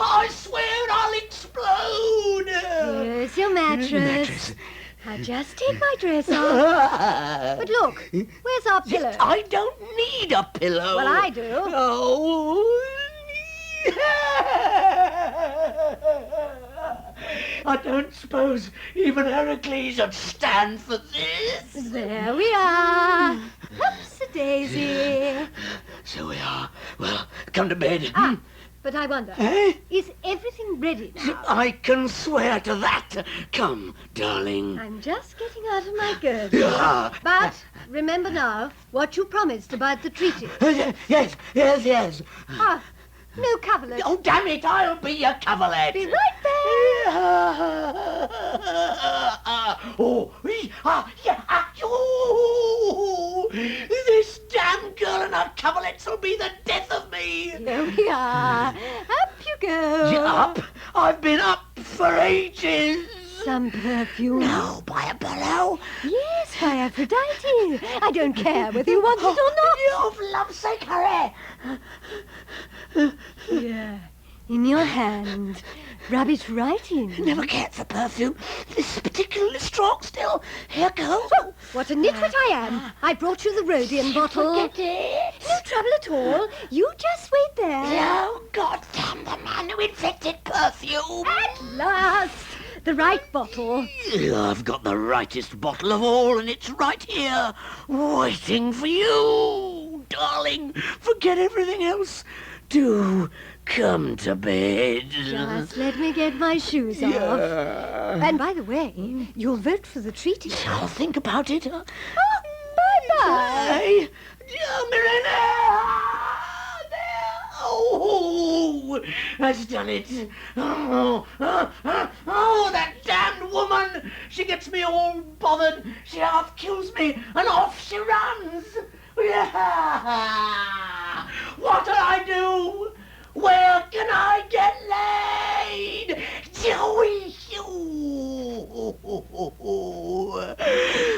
I swear I'll explode. Here's your mattress. I'll just take my dress off. But look, where's our pillow? I don't need a pillow. Well, I do. Oh. I don't suppose even Heracles would stand for this. There we are. Ups-a-daisy. So we are. Well, come to bed. But I wonder, Eh? is everything ready now? I can swear to that. Come, darling. I'm just getting out of my girdle. But remember now what you promised about the treaty. Yes. Ah, no coverlet. Oh, damn it, I'll be your coverlet. Be right This damn girl and her coverlets will be the death of me. Here we are. Up you go. Up? I've been up for ages. Some perfume. No, by a pillow. Yes, by Aphrodite. I don't care whether you want it or not. For love's sake, hurry. Here, in your hand. Rub it right in. Never cared for perfume. This is particularly strong still. Here goes. Oh, what a nitwit I am. I brought you the Rhodian bottle. Forget it. No trouble at all. You just wait there. Oh, God damn the man who invented perfume. At last. The right bottle. I've got the rightest bottle of all, and it's right here, waiting for you, darling. Forget everything else. Do come to bed. Just let me get my shoes off. And by the way, you'll vote for the treaty. I'll think about it. Oh, bye-bye. Hey, Miranda! Oh, that's done it. Oh, that damned woman! She gets me all bothered. She half kills me, and off she runs. What'll I do? Where can I get laid?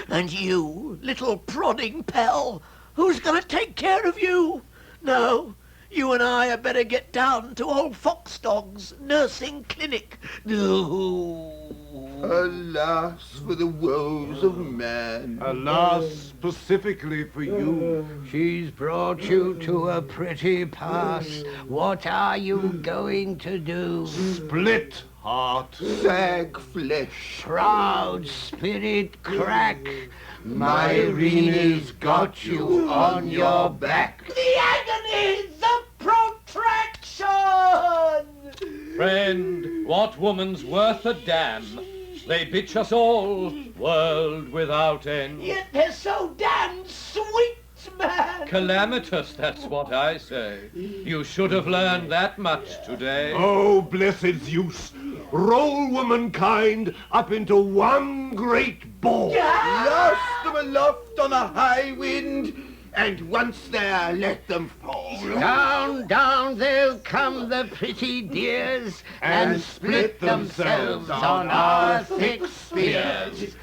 And you, little prodding pal, who's going to take care of you? No. You and I had better get down to old Foxdog's nursing clinic. No. Alas for the woes of man. Alas, specifically for you. She's brought you to a pretty pass. What are you going to do? Split heart. Sag flesh. Proud spirit crack. My Irene's got you on your back. The agony, the protraction! Friend, what woman's worth a damn? They bitch us all, world without end. Yet they're so damned sweet, man. Calamitous, that's what I say. You should have learned that much today. Oh, blessed Zeus, roll womankind up into one great ball. Blast them aloft on a high wind, and once there, let them fall. Down, down they'll come, the pretty dears, and split themselves on our thick spears.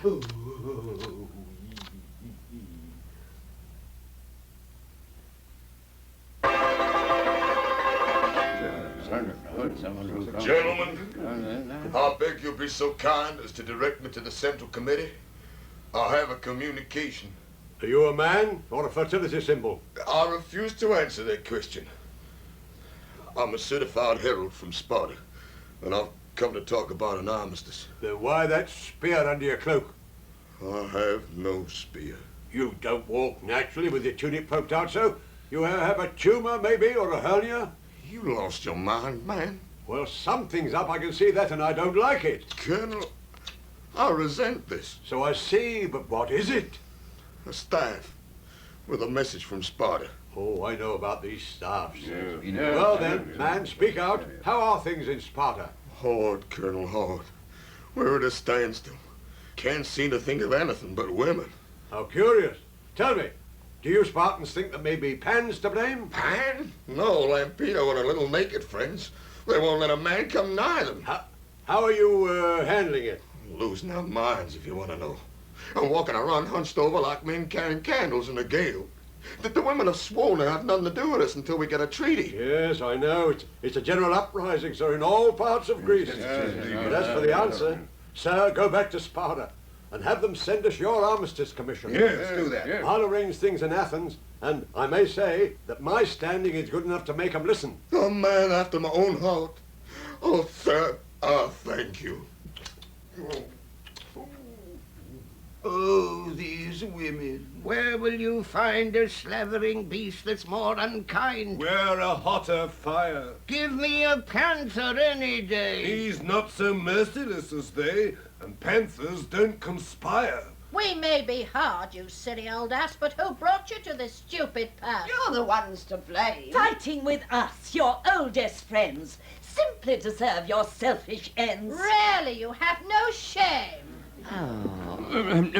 Gentlemen, I beg you'll be so kind as to direct me to the Central Committee. I have a communication. Are you a man or a fertility symbol? I refuse to answer that question. I'm a certified herald from Sparta, and I've come to talk about an armistice. Then why that spear under your cloak? I have no spear. You don't walk naturally with your tunic poked out so? You have a tumor, maybe, or a hernia? You lost your mind, man. Well, something's up, I can see that, and I don't like it. Colonel, I resent this. So I see, but what is it? A staff with a message from Sparta. Oh, I know about these staffs. Well then, man, speak out. How are things in Sparta? Hard, Colonel, hard. We're at a standstill. Can't seem to think of anything but women. How curious. Tell me, do you Spartans think that maybe Pan's to blame? Pan? No, Lampedo and her little naked friends. They won't let a man come nigh them. How are you handling it? Losing our minds, if you want to know. I'm walking around hunched over like men carrying candles in a gale. The women have sworn to have nothing to do with us until we get a treaty. Yes, I know. It's a general uprising, sir, in all parts of Greece. But as for the answer, sir, go back to Sparta and have them send us your armistice commission. Yes, do that. I'll arrange things in Athens, and I may say that my standing is good enough to make them listen. A man after my own heart. Oh, sir, I thank you. Oh, these women. Where will you find a slavering beast that's more unkind? Where a hotter fire. Give me a panther any day. He's not so merciless as they, and panthers don't conspire. We may be hard, you silly old ass, but who brought you to this stupid pass? You're the ones to blame. Fighting with us, your oldest friends, simply to serve your selfish ends. Really, you have no shame.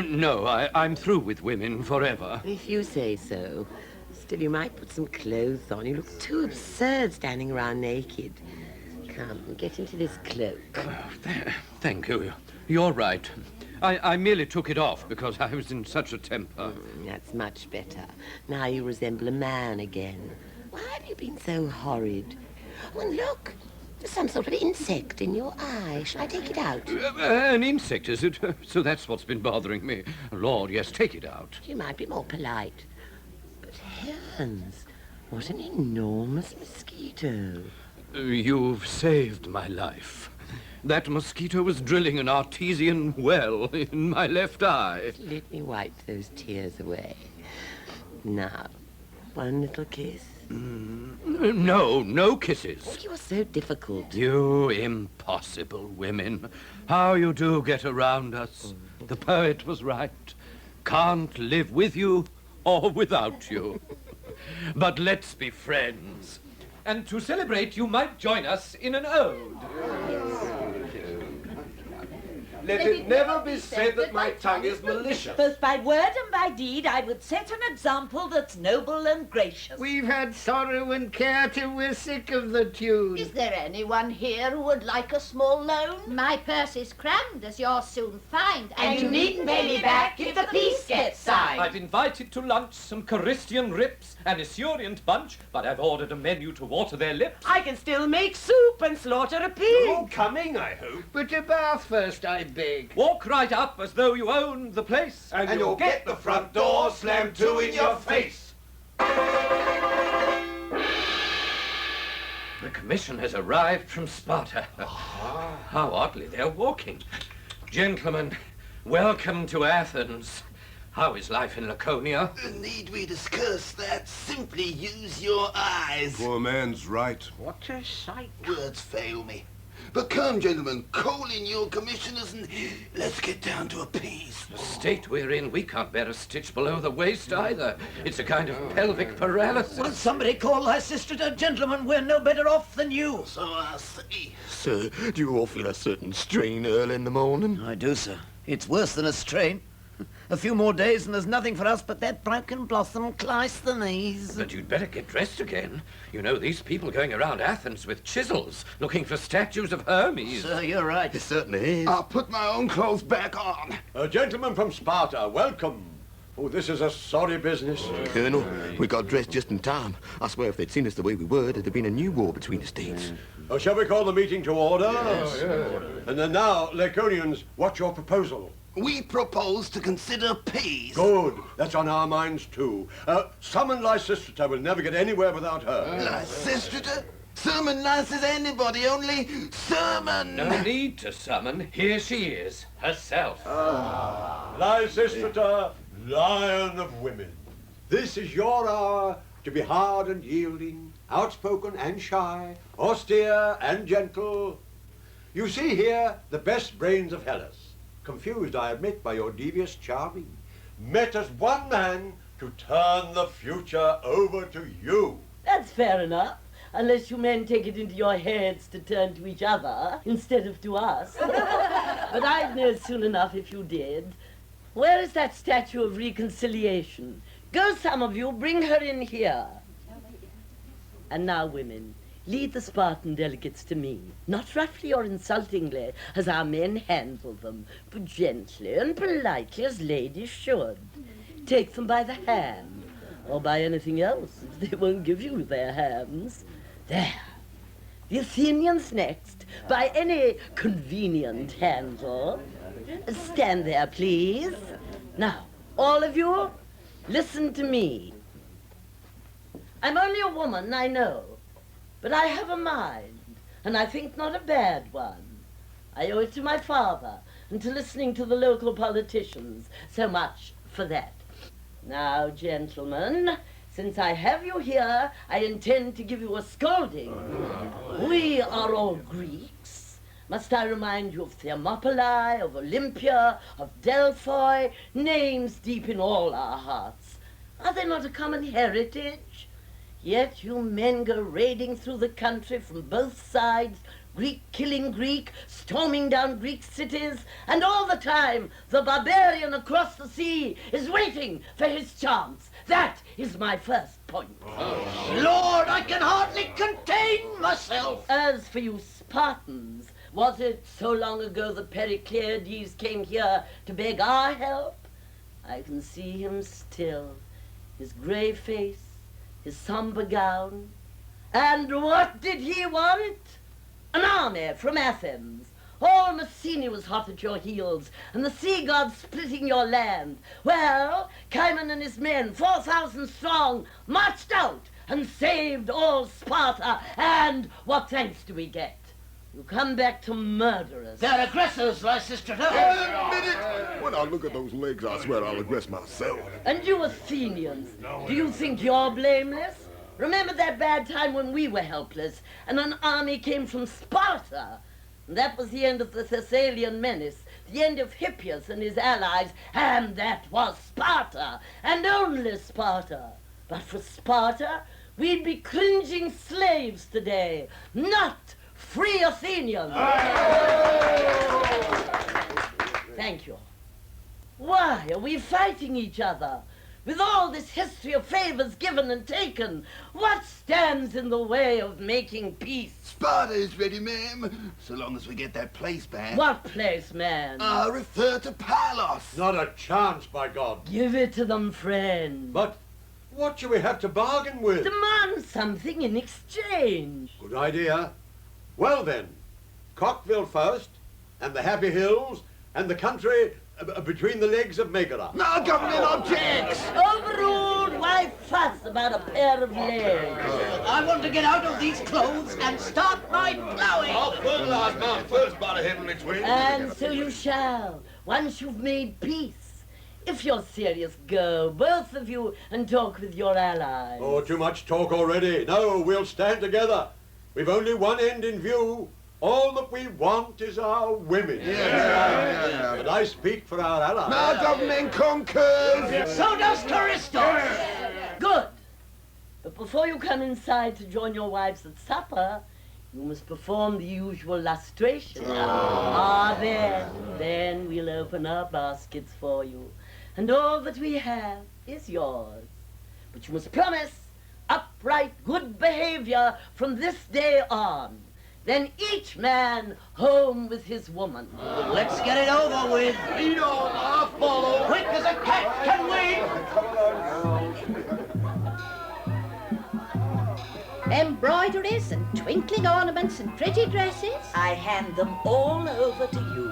No, I'm through with women forever. If you say so. Still, you might put some clothes on. You look too absurd standing around naked. Come, get into this cloak. Thank you. You're right. I merely took it off because I was in such a temper. That's much better. Now you resemble a man again. Why have you been so horrid? Oh, and look. There's some sort of insect in your eye. Shall I take it out? An insect, is it? So that's what's been bothering me. Lord, yes, take it out. You might be more polite. But heavens, what an enormous mosquito. You've saved my life. That mosquito was drilling an artesian well in my left eye. Let me wipe those tears away. Now, one little kiss. No kisses. Oh, you're so difficult. You impossible women. How you do get around us. The poet was right. Can't live with you or without you. But let's be friends. And to celebrate, you might join us in an ode. Let it never be said that my tongue is malicious. Both by word and by deed, I would set an example that's noble and gracious. We've had sorrow and care till we're sick of the tune. Is there anyone here who would like a small loan? My purse is crammed, as you'll soon find. And you needn't pay me back if the peace gets signed. I've invited to lunch some Charistian rips, an Esurient bunch, but I've ordered a menu to water their lips. I can still make soup and slaughter a pig. All coming, I hope. But a bath first, I beg. big. Walk right up as though you owned the place. And you'll get the front door slammed to in your face. The commission has arrived from Sparta. How oddly they're walking. Gentlemen, welcome to Athens. How is life in Laconia? Need we discuss that? Simply use your eyes. Poor man's right. What a sight. Words fail me. But come, gentlemen, call in your commissioners and let's get down to a peace. The state we're in, we can't bear a stitch below the waist either. It's a kind of pelvic paralysis. Will somebody call Lysistrata? Gentlemen, we're no better off than you. So I say. Sir, do you all feel a certain strain early in the morning? I do, sir. It's worse than a strain. A few more days and there's nothing for us but that broken blossom, Cleisthenes. But you'd better get dressed again. You know, these people going around Athens with chisels, looking for statues of Hermes. Sir, you're right. It certainly is. I'll put my own clothes back on. A gentleman from Sparta, welcome. Oh, this is a sorry business. Colonel, we got dressed just in time. I swear if they'd seen us the way we were, there'd have been a new war between the states. Shall we call the meeting to order? Yes. And then now, Laconians, what's your proposal? We propose to consider peace. Good. That's on our minds, too. Summon Lysistrata. We'll never get anywhere without her. Lysistrata? Summon nice as anybody, only summon. No need to summon. Here she is, herself. Lysistrata, lion of women. This is your hour to be hard and yielding, outspoken and shy, austere and gentle. You see here the best brains of Hellas. Confused, I admit, by your devious charming, met as one man to turn the future over to you. That's fair enough, unless you men take it into your heads to turn to each other instead of to us. But I'd know soon enough if you did. Where is that statue of reconciliation? Go, some of you, bring her in here. And now, women, lead the Spartan delegates to me, not roughly or insultingly, as our men handle them, but gently and politely as ladies should. Take them by the hand, or by anything else, if they won't give you their hands. There. The Athenians next, by any convenient handle. Stand there, please. Now, all of you, listen to me. I'm only a woman, I know. But I have a mind, and I think not a bad one. I owe it to my father, and to listening to the local politicians. So much for that. Now, gentlemen, since I have you here, I intend to give you a scolding. We are all Greeks. Must I remind you of Thermopylae, of Olympia, of Delphi, names deep in all our hearts? Are they not a common heritage? Yet you men go raiding through the country from both sides, Greek killing Greek, storming down Greek cities, and all the time the barbarian across the sea is waiting for his chance. That is my first point. Lord, I can hardly contain myself. As for you Spartans, was it so long ago that Pericleides came here to beg our help? I can see him still, his grey face, his somber gown. And what did he want? An army from Athens. All Messene was hot at your heels, and the sea gods splitting your land. Well, Caedmon and his men, 4,000 strong, marched out and saved all Sparta. And what thanks do we get? You come back to murderers. They're aggressors, Lysistrata. Admit it! When I look at those legs, I swear I'll aggress myself. And you Athenians, do you think you're blameless? Remember that bad time when we were helpless and an army came from Sparta? And that was the end of the Thessalian menace, the end of Hippias and his allies, and that was Sparta, and only Sparta. But for Sparta, we'd be cringing slaves today, not free Athenians. Thank you. Why are we fighting each other? With all this history of favors given and taken, what stands in the way of making peace? Sparta is ready, ma'am, so long as we get that place back. What place, man? I refer to Pylos. Not a chance, by God. Give it to them, friend. But what shall we have to bargain with? Demand something in exchange. Good idea. Well then, Cockville first, and the Happy Hills, and the country between the legs of Megara. No, government objects! Overruled! Why fuss about a pair of legs? I want to get out of these clothes and start my ploughing. I'll fertilize my first by the heavenly twins. And so you shall, once you've made peace. If you're serious, go, both of you, and talk with your allies. Oh, too much talk already. No, we'll stand together. We've only one end in view. All that we want is our women. And I speak for our allies. No, government conquers! So does Christos. Good. But before you come inside to join your wives at supper, you must perform the usual lustration. Then we'll open our baskets for you. And all that we have is yours. But you must promise upright good behavior from this day on. Then each man home with his woman. Let's get it over with. Lead on, I'll follow. Quick as a cat can wing. Embroideries and twinkling ornaments and pretty dresses. I hand them all over to you,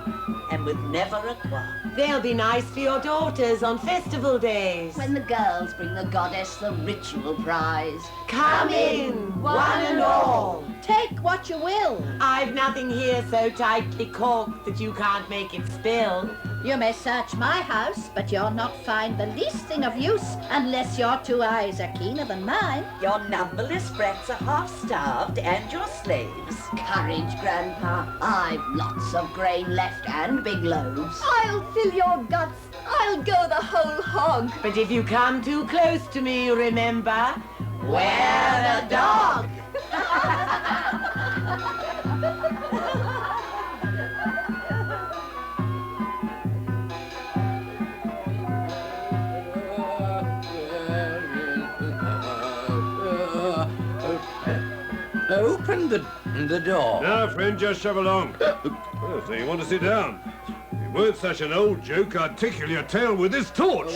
and with never a qualm. They'll be nice for your daughters on festival days. When the girls bring the goddess the ritual prize. Come in, one and all. Take what you will. I've nothing here so tightly corked that you can't make it spill. You may search my house, but you'll not find the least thing of use unless your 2 eyes are keener than mine. Your numberless brats are half-starved, and your slaves. Courage, Grandpa. I've lots of grain left and big loaves. I'll fill your guts. I'll go the whole hog. But if you come too close to me, remember, where the dog. Open the door. Now, friend, just shove along. Oh, so you want to sit down? If you weren't such an old joke, I'd tickle your tail with this torch.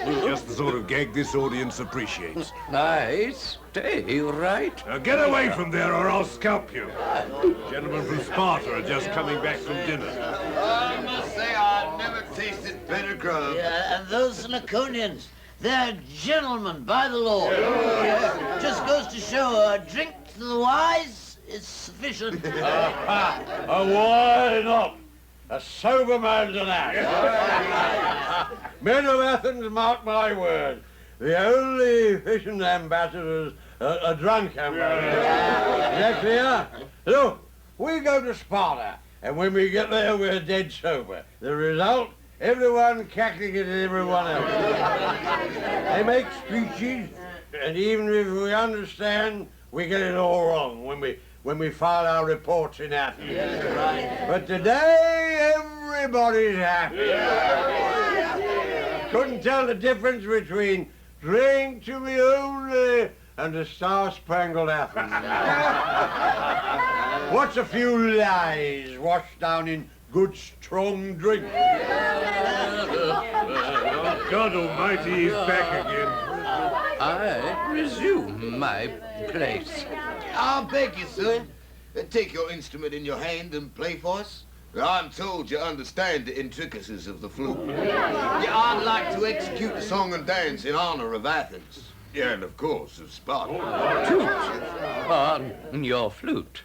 Just the sort of gag this audience appreciates. I stay right. Now get away from there or I'll scalp you. Gentlemen from Sparta are just coming back from dinner. I must say I've never tasted better grub. Yeah, and those Laconians, they're gentlemen by the law. Just goes to show a drink to the wise is sufficient. A wine up. A sober man to that. Men of Athens, mark my word. The only efficient ambassadors are drunk ambassadors. Is that clear? Look, we go to Sparta, and when we get there, we're dead sober. The result, everyone cackling at everyone else. They make speeches, and even if we understand, we get it all wrong when we file our reports in Athens. But today, everybody's happy. Couldn't tell the difference between drink to me only and a star-spangled Athens. What's a few lies washed down in good, strong drink? Oh, God Almighty, he's back again. I resume my place. I'll beg you, sir. Take your instrument in your hand and play for us. I'm told you understand the intricacies of the flute. Yeah, I'd like to execute a song and dance in honor of Athens. Yeah, and of course of Sparta. Toot on your flute.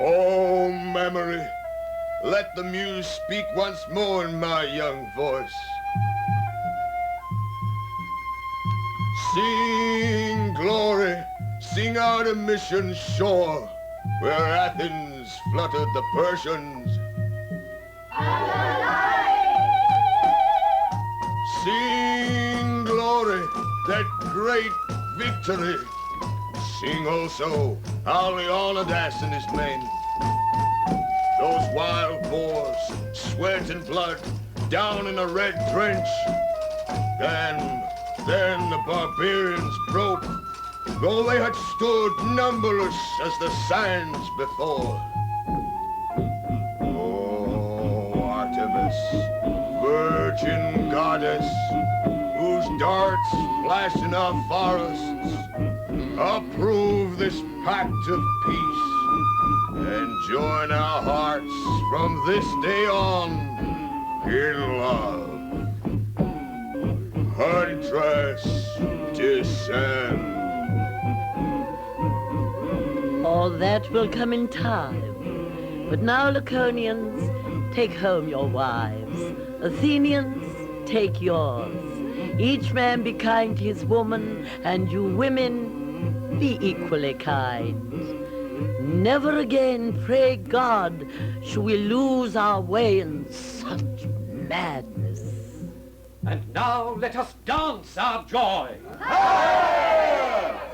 Oh, memory, let the muse speak once more in my young voice. Sing glory, sing out a mission shore, where Athens fluttered the Persians. Sing glory, that great victory. Sing also how Leonidas and his men. Those wild boars, sweat and blood, down in a red trench. Then the barbarians broke, though they had stood numberless as the sands before. Oh, Artemis, virgin goddess, whose darts flash in our forests, approve this pact of peace, and join our hearts from this day on in love. Huntress descend. All that will come in time. But now, Laconians, take home your wives. Athenians, take yours. Each man be kind to his woman, and you women, be equally kind. Never again, pray God, shall we lose our way in such madness. And now let us dance our joy.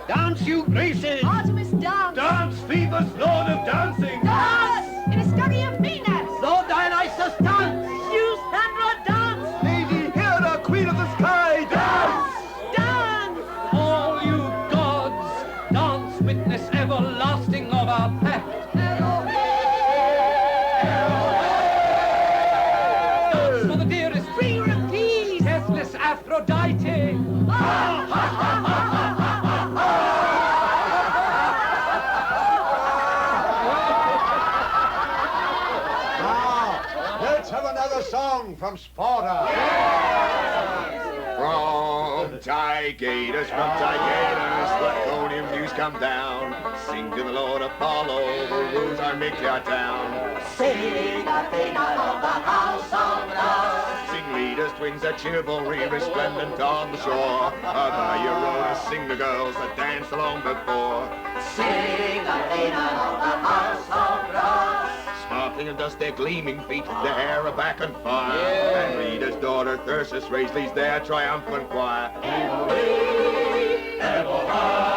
Dance, you graces! Artemis, dance! Dance, Phoebus, lord of dancing! Dance! In a study of Venus! Lord Dionysus, dance! You, Sandra, dance! Lady Hera, queen of the sky, dance! Dance! All you gods, dance, witness everlasting of our pact. Dance for the dearest, bringer of peace, deathless Aphrodite. Let's have another song from Sparta. From Tygatus, Laconian muse come down. Sing to the Lord Apollo, who rules our Mykia town. Sing Athena of the house of love. Sing leaders, twins of chivalry, resplendent on the shore. By your road, sing the girls that danced along before. Sing Athena of the house of love. Sparkling in dust, their gleaming feet, their hair a back on fire. And Rita's daughter, Thyrsis, raised leads their triumphant choir. Ever